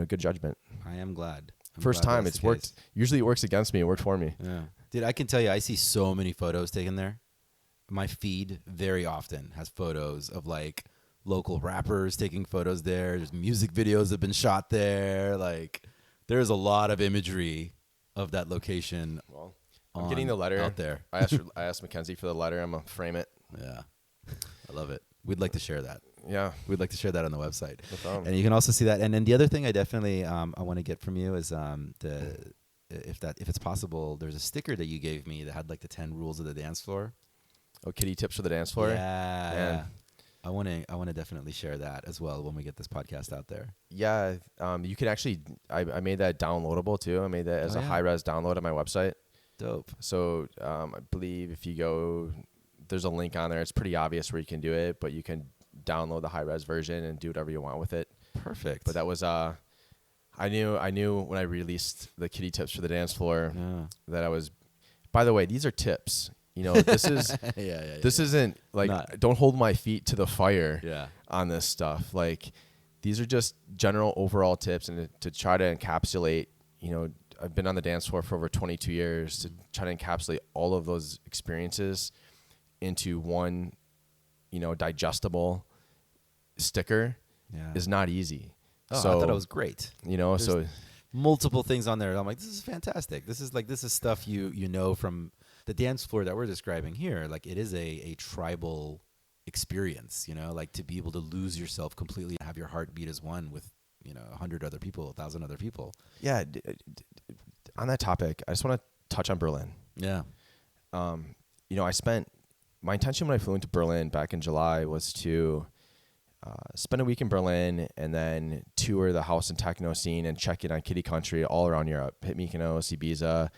good judgment. I am glad. First time it's worked. Usually it works against me. It worked for me. Yeah. Dude, I can tell you, I see so many photos taken there. My feed very often has photos of like local rappers taking photos there. There's music videos that have been shot there. Like there's a lot of imagery of that location. Well, I'm getting the letter out there. I asked Mackenzie for the letter. I'm gonna frame it. Yeah. I love it. We'd like to share that. Yeah. We'd like to share that on the website. No problem. And you can also see that. And then the other thing I definitely I want to get from you is if it's possible, there's a sticker that you gave me that had like the 10 rules of the dance floor. Oh, kitty tips for the dance floor. Yeah. I want to definitely share that as well when we get this podcast out there. Yeah. You can actually. I made that downloadable too. I made that as a high-res download on my website. Dope. So I believe if you go, there's a link on there. It's pretty obvious where you can do it, but you can download the high-res version and do whatever you want with it. Perfect. But that was I knew when I released the kitty tips for the dance floor that I was. By the way, these are tips. This is this isn't like don't hold my feet to the fire on this stuff. Like these are just general overall tips, and to try to encapsulate. I've been on the dance floor for over 22 years to try to encapsulate all of those experiences into one, digestible sticker is not easy. Oh, so I thought it was great. There's so multiple things on there. I'm like, this is fantastic. This is stuff from the dance floor that we're describing here. Like it is a tribal experience, like to be able to lose yourself completely and have your heart beat as one with 100 other people, 1,000 other people. Yeah. On that topic, I just want to touch on Berlin. Yeah. My intention when I flew into Berlin back in July was to spend a week in Berlin and then tour the house and techno scene and check in on Kitty Country all around Europe. Hit Mykonos, Ibiza,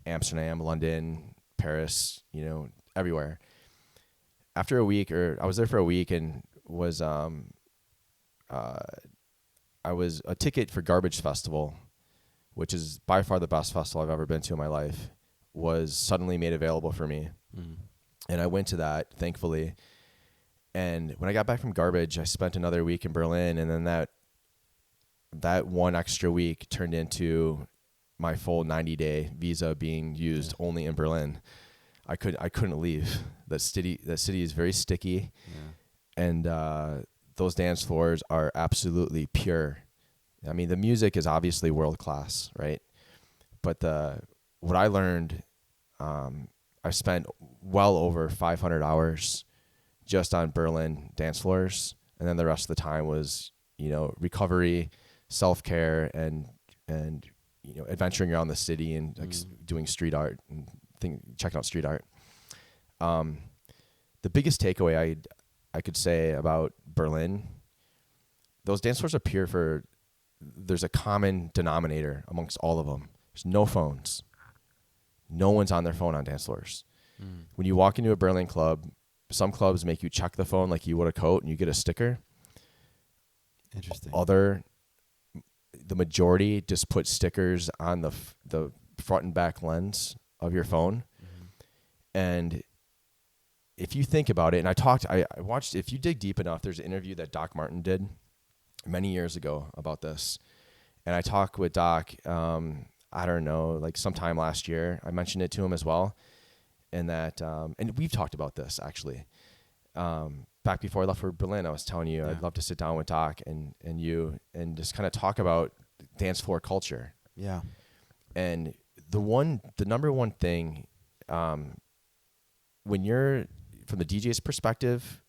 Amsterdam, London, Paris, everywhere. After a week, I was there for a week and I was a ticket for Garbage Festival, which is by far the best festival I've ever been to in my life, was suddenly made available for me. And I went to that, thankfully. And when I got back from Garbage, I spent another week in Berlin, and then that one extra week turned into my full 90-day visa being used only in Berlin. I couldn't leave. That city is very sticky, and those dance floors are absolutely pure. I mean, the music is obviously world class, right? But what I learned, I spent well over 500 hours just on Berlin dance floors, and then the rest of the time was, recovery, self-care, and adventuring around the city and doing street art and checking out street art. The biggest takeaway I could say about Berlin, those dance floors are pure there's a common denominator amongst all of them. There's no phones. No one's on their phone on dance floors. When you walk into a Berlin club, some clubs make you check the phone like you would a coat and you get a sticker. Interesting. The majority just put stickers on the front and back lens of your phone. And if you think about it, and I watched, if you dig deep enough, there's an interview that Doc Martin did many years ago about this. And I talked with Doc, I don't know, like sometime last year. I mentioned it to him as well. And and we've talked about this actually. Back before I left for Berlin, I was telling you I'd love to sit down with Doc and you and just kind of talk about dance floor culture. Yeah. And the number one thing when you're from the DJ's perspective,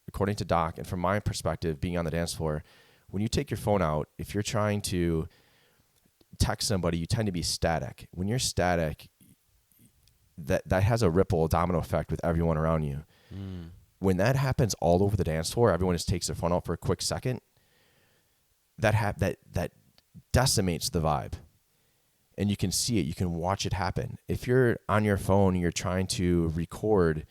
according to Doc, and from my perspective, being on the dance floor, when you take your phone out, if you're trying to text somebody, you tend to be static. When you're static, that has a domino effect with everyone around you. When that happens all over the dance floor, everyone just takes their phone out for a quick second. That decimates the vibe, and you can see it. You can watch it happen. If you're on your phone and you're trying to record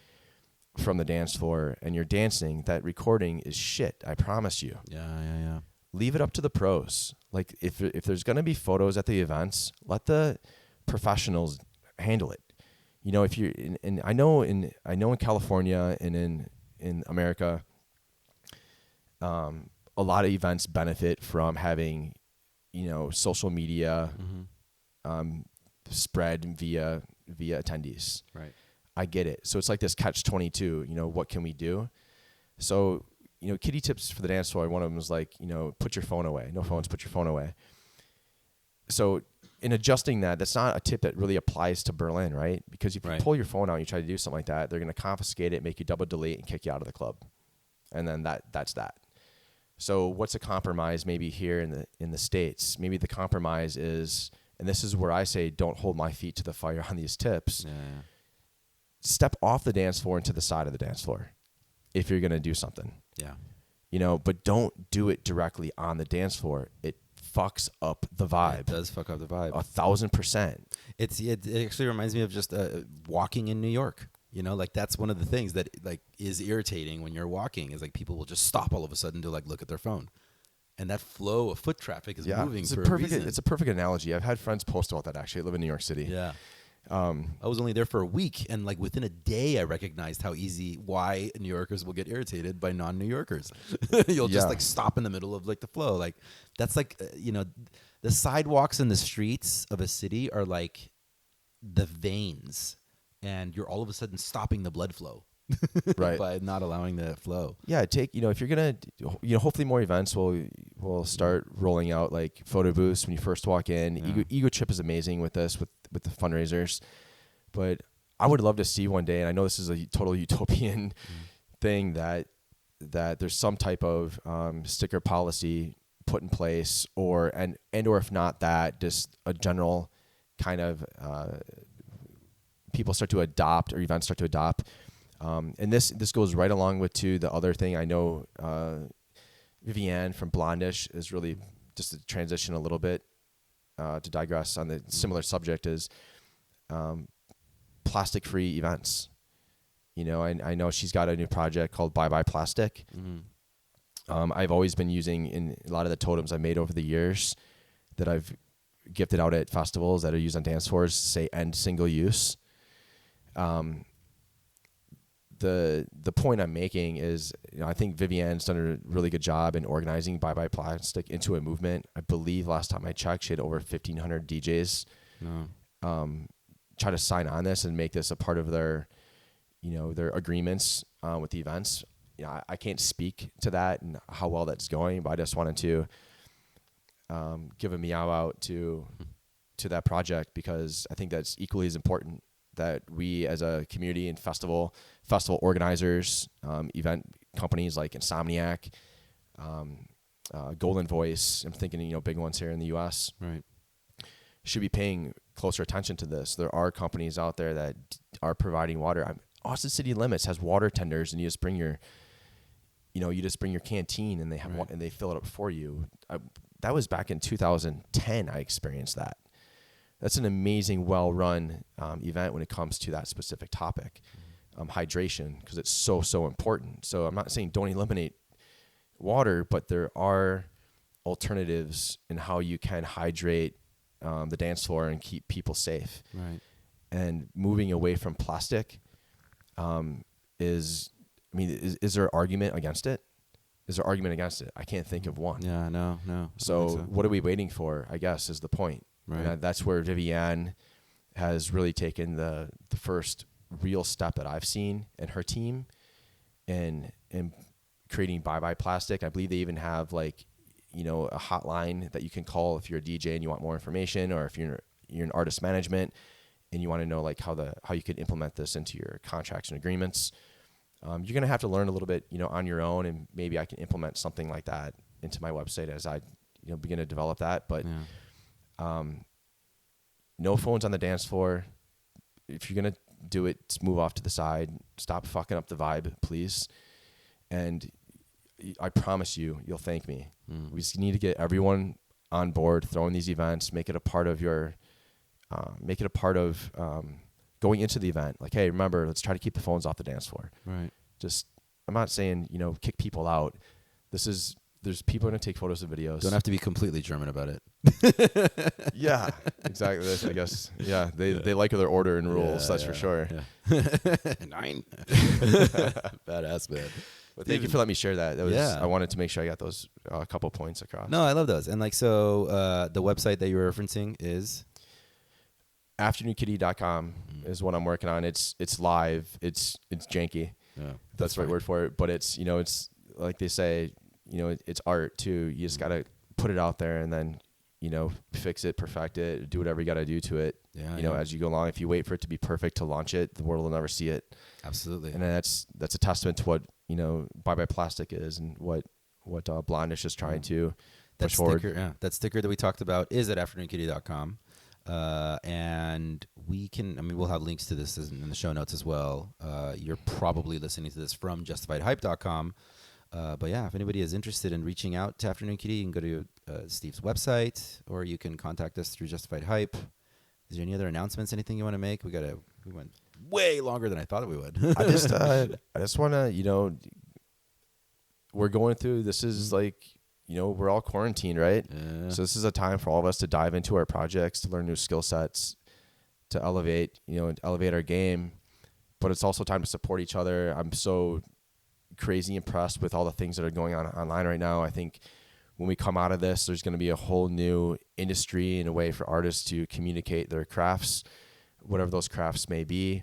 from the dance floor and you're dancing, that recording is shit. I promise you. Yeah. Leave it up to the pros. Like if there's going to be photos at the events, let the professionals handle it. You know, if you're in, I know in California and in America, a lot of events benefit from having, you know, social media spread via attendees. Right. I get it. So it's like this catch-22, you know, what can we do? So, you know, kitty tips for the dance floor, one of them was like, you know, put your phone away. No phones, put your phone away. So in adjusting that, that's not a tip that really applies to Berlin, right? Because if you pull your phone out and you try to do something like that, they're going to confiscate it, make you double delete, and kick you out of the club. And then that's that. So what's a compromise maybe here in the States? Maybe the compromise is, and this is where I say don't hold my feet to the fire on these tips. Yeah. Step off the dance floor and to the side of the dance floor if you're going to do something. Yeah. You know, but don't do it directly on the dance floor. It fucks up the vibe. It does fuck up the vibe. 1,000%. It actually reminds me of just walking in New York. You know, like that's one of the things that like is irritating when you're walking is like people will just stop all of a sudden to like look at their phone. And that flow of foot traffic is moving for a reason. It's a perfect analogy. I've had friends post about that actually. I live in New York City. Yeah. I was only there for a week, and like within a day, I recognized why New Yorkers will get irritated by non-New Yorkers. You'll just like stop in the middle of like the flow. Like that's like you know, the sidewalks and the streets of a city are like the veins, and you're all of a sudden stopping the blood flow, right? By not allowing the flow. Yeah, if you're gonna, hopefully more events will start rolling out like photo booths when you first walk in. Yeah. Ego Trip is amazing with this with the fundraisers, but I would love to see one day, and I know this is a total utopian thing, that there's some type of sticker policy put in place, or if not that, just a general kind of people start to adopt, or events start to adopt. And this goes right along with the other thing. I know Vivienne from Blondish is really, just to transition a little bit, to digress on the similar subject, is plastic-free events. You know, I know she's got a new project called Bye Bye Plastic. I've always been using in a lot of the totems I've made over the years that I've gifted out at festivals that are used on dance floors, say end single use. The point I'm making is, I think Vivienne's done a really good job in organizing Bye Bye Plastic into a movement. I believe last time I checked, she had over 1,500 DJs try to sign on this and make this a part of their agreements with the events. I can't speak to that and how well that's going, but I just wanted to give a meow out to that project, because I think that's equally as important, that we as a community and festival organizers, event companies like Insomniac, Golden Voice, I'm thinking, big ones here in the U.S., right, should be paying closer attention to this. There are companies out there that are providing water. Austin City Limits has water tenders, and you just bring your canteen, and they have and they fill it up for you. That was back in 2010. I experienced that. That's an amazing, well-run event when it comes to that specific topic, hydration, because it's so important. So I'm not saying don't eliminate water, but there are alternatives in how you can hydrate the dance floor and keep people safe. Right. And moving away from plastic is there an argument against it? Is there argument against it? I can't think of one. Yeah, no. So what are we waiting for, I guess, is the point. Right. And that's where Vivienne has really taken the first real step that I've seen in her team in creating Bye Bye Plastic. I believe they even have a hotline that you can call if you're a DJ and you want more information, or if you're in artist management and you want to know like how you could implement this into your contracts and agreements, you're going to have to learn a little bit, on your own, and maybe I can implement something like that into my website as I, begin to develop that. But no phones on the dance floor. If you're going to do it, just move off to the side. Stop fucking up the vibe, please. And I promise you'll thank me. We just need to get everyone on board, throwing these events, make it a part of going into the event. Like, hey, remember, let's try to keep the phones off the dance floor. Right. I'm not saying, kick people out. There's people going to take photos and videos. Don't have to be completely German about it. Yeah, exactly. I guess. Yeah, they like their order and rules. That's for sure. Yeah. 9. Badass, man. But thank you for letting me share that. I wanted to make sure I got those couple points across. No, I love those. And the website that you were referencing is afternoonkitty.com is what I'm working on. It's live. It's janky. Yeah, that's the right word for it. But it's it's like they say, it's art too. You just gotta put it out there and then fix it, perfect it, do whatever you gotta do to it. As you go along. If you wait for it to be perfect to launch it, the world will never see it. Absolutely. And that's a testament to what Bye Bye Plastic is, and what Blondish is trying to push forward. That sticker that we talked about is at afternoonkitty.com. And we'll have links to this in the show notes as well. You're probably listening to this from justifiedhype.com. But yeah, if anybody is interested in reaching out to Afternoon Kitty, you can go to Steve's website, or you can contact us through Justified Hype. Is there any other announcements, anything you want to make? We went way longer than I thought we would. I just want to, we're going through, this is like, we're all quarantined, right? Yeah. So this is a time for all of us to dive into our projects, to learn new skill sets, to elevate our game. But it's also time to support each other. I'm so crazy impressed with all the things that are going on online right now. I think when we come out of this, there's going to be a whole new industry and a way for artists to communicate their crafts, whatever those crafts may be.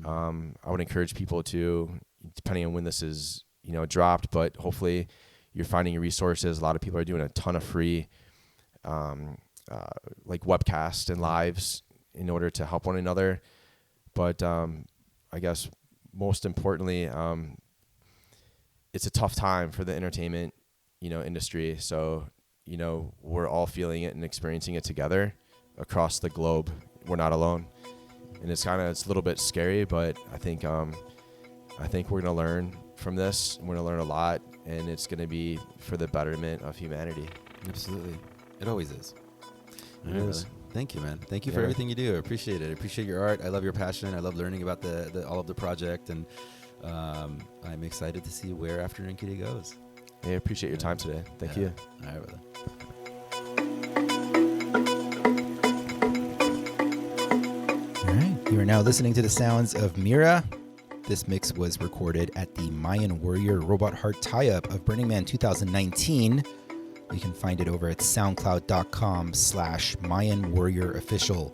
I would encourage people to, depending on when this is, dropped, but hopefully you're finding resources. A lot of people are doing a ton of free, like webcasts and lives in order to help one another. But I guess most importantly, it's a tough time for the entertainment, industry. So, we're all feeling it and experiencing it together across the globe. We're not alone, and it's a little bit scary, but I think we're gonna learn from this. We're gonna learn a lot, and it's gonna be for the betterment of humanity. Absolutely, it always is. It is. Thank you, man. Thank you for everything you do. I appreciate it. I appreciate your art. I love your passion. I love learning about the all of the project, and I'm excited to see where Afternoon Kitty goes. I appreciate your time today. Thank you. All right, brother. All right. You are now listening to the sounds of Mira. This mix was recorded at the Mayan Warrior Robot Heart tie-up of Burning Man 2019. You can find it over at soundcloud.com/Mayan Warrior Official.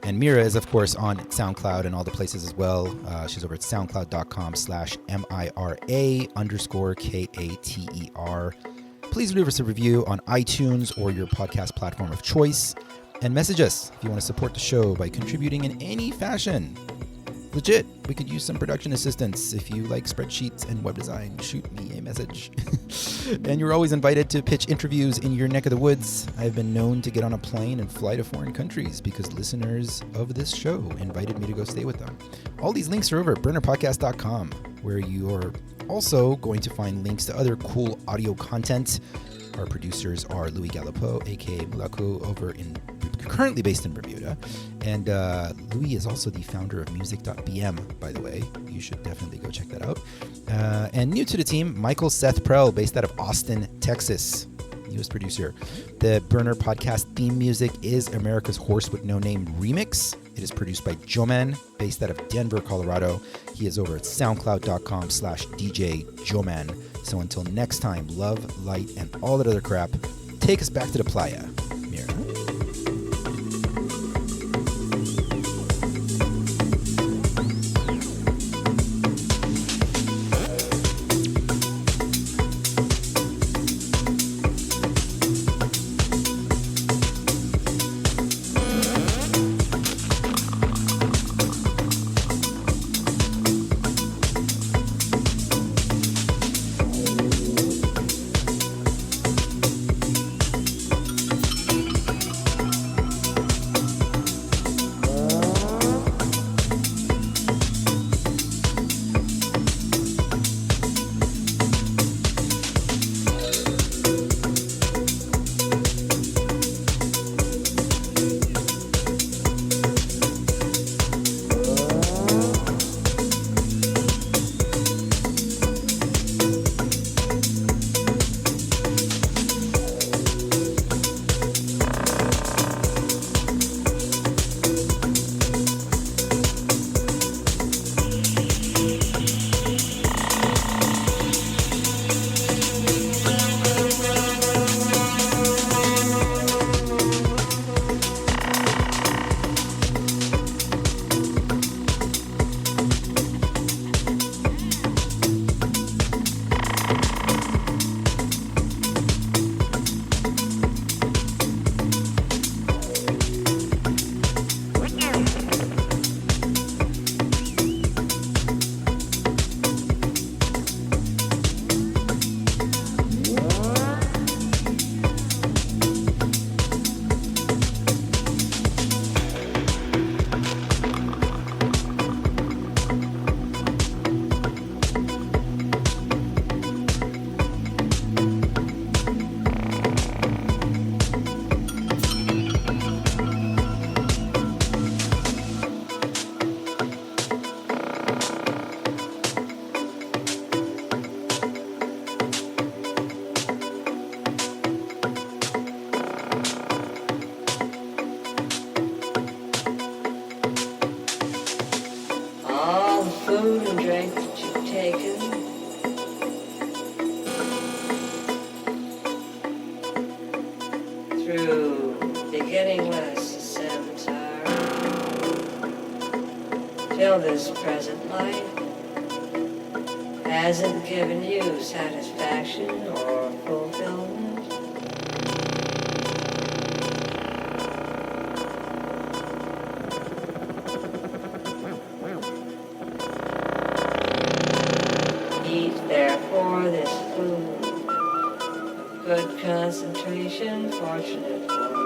And Mira is, of course, on SoundCloud and all the places as well. She's over at soundcloud.com/MIRA_KATER. Please leave us a review on iTunes or your podcast platform of choice. And message us if you want to support the show by contributing in any fashion. Legit, we could use some production assistance. If you like spreadsheets and web design, shoot me a message. And you're always invited to pitch interviews in your neck of the woods. I've been known to get on a plane and fly to foreign countries because listeners of this show invited me to go stay with them. All these links are over at burnerpodcast.com, where you're also going to find links to other cool audio content. Our producers are Louis Galipeau, aka Mulaku, currently based in Bermuda. And Louis is also the founder of music.bm, by the way. You should definitely go check that out. And new to the team, Michael Seth Prell, based out of Austin, Texas. Newest producer. The Burner Podcast theme music is America's Horse with No Name remix. It is produced by Joman, based out of Denver, Colorado. He is over at soundcloud.com/DJ Joman. So until next time, love, light, and all that other crap. Take us back to the playa. Mira. food and drink that you've taken. Through beginningless samsara, till this present life hasn't given you satisfaction or fulfillment. Eat therefore this food of good concentration, fortunate for you.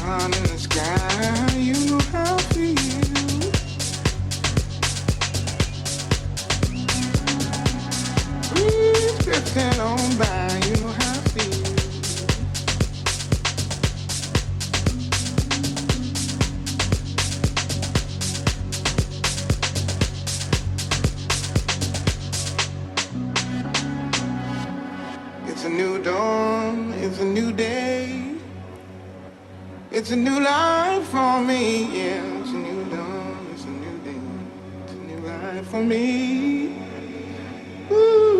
sun in the sky, you know how I feel. Breeze drifting on by, you know how I feel. It's a new dawn, it's a new day. It's a new life for me, yeah. It's a new dawn, it's a new day. It's a new life for me. Ooh.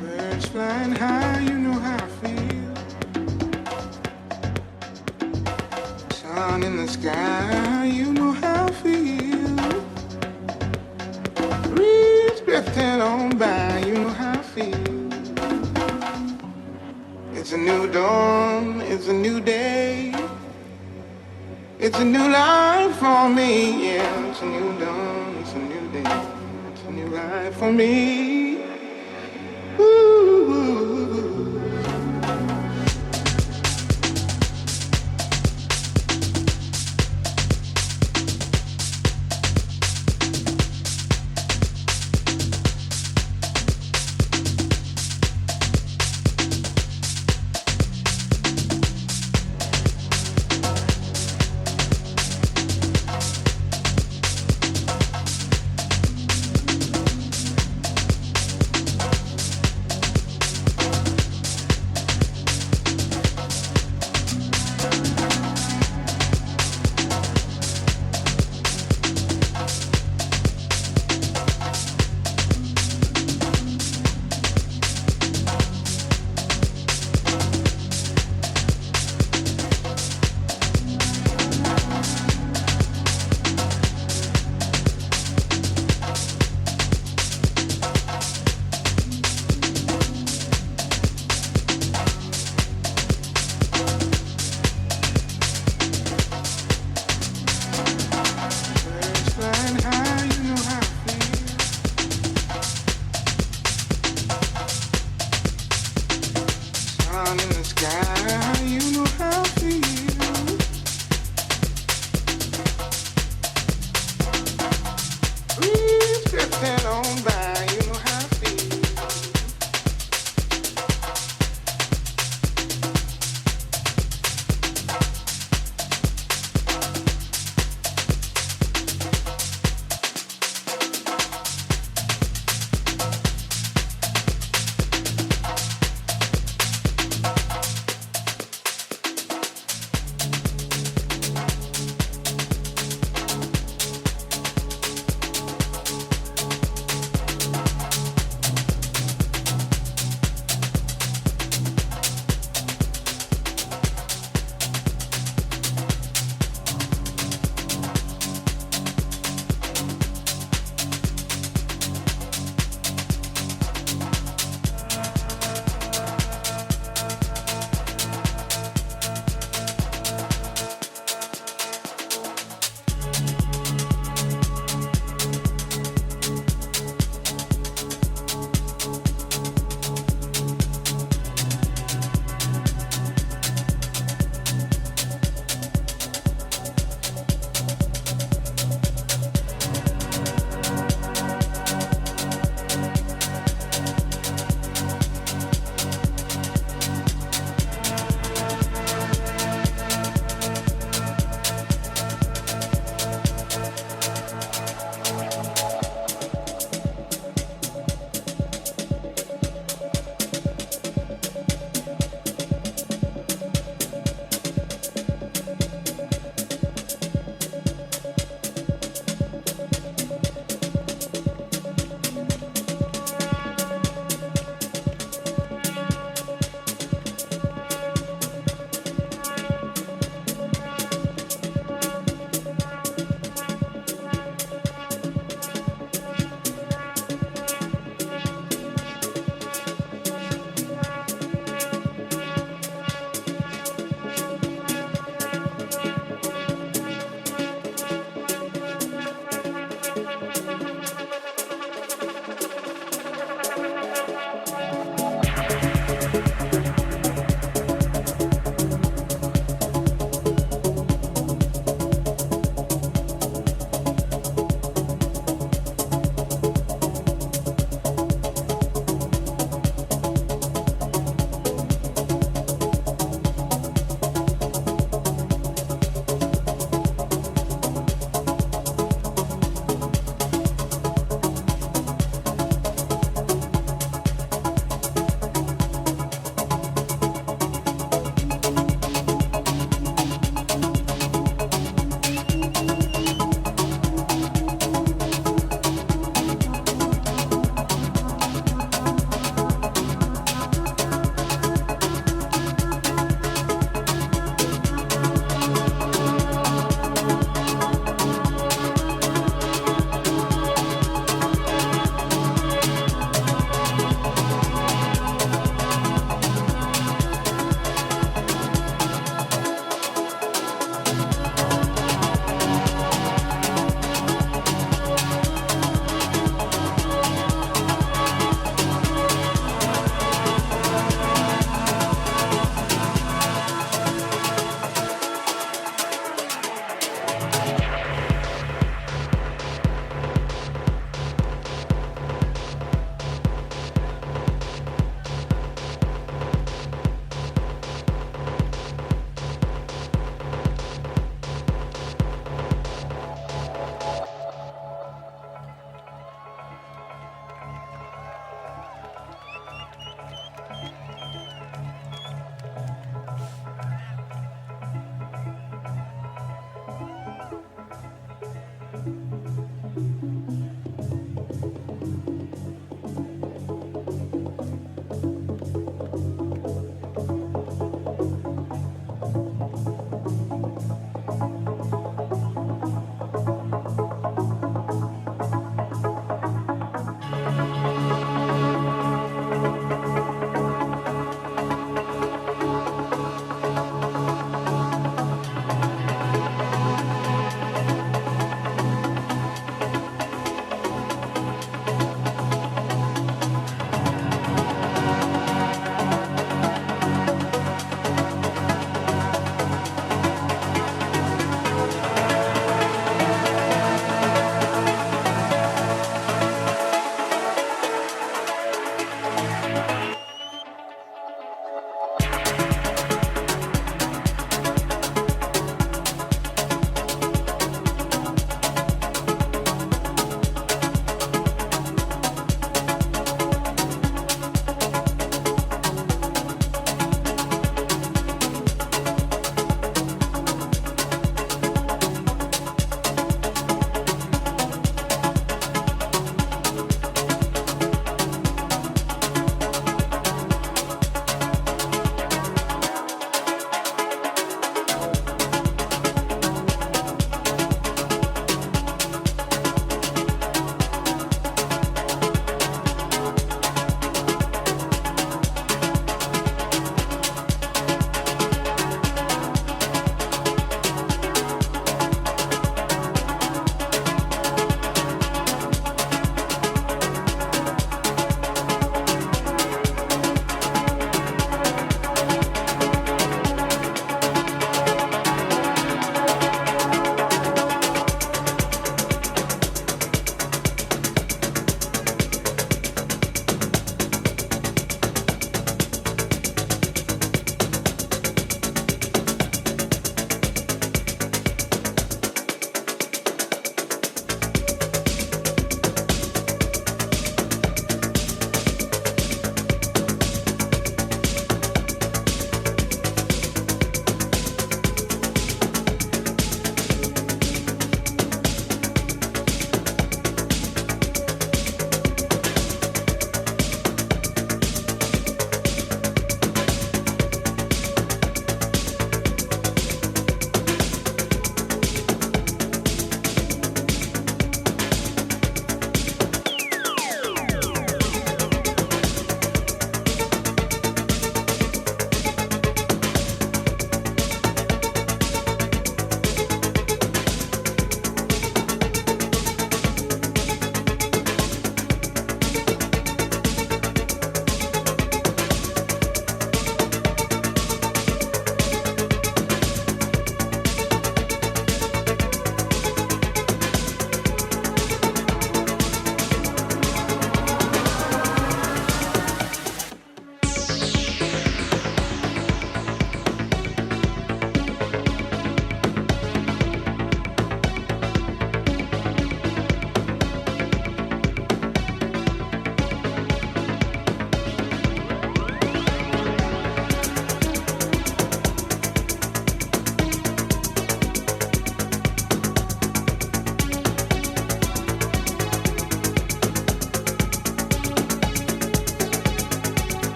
Birds flying high, you know how I feel. Sun in the sky, you know how I feel. Breeze drifting on by, you know how I feel. It's a new dawn, it's a new day. It's a new life for me, yeah. It's a new dawn, it's a new day. It's a new life for me. Ooh.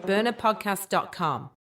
burnerpodcast.com.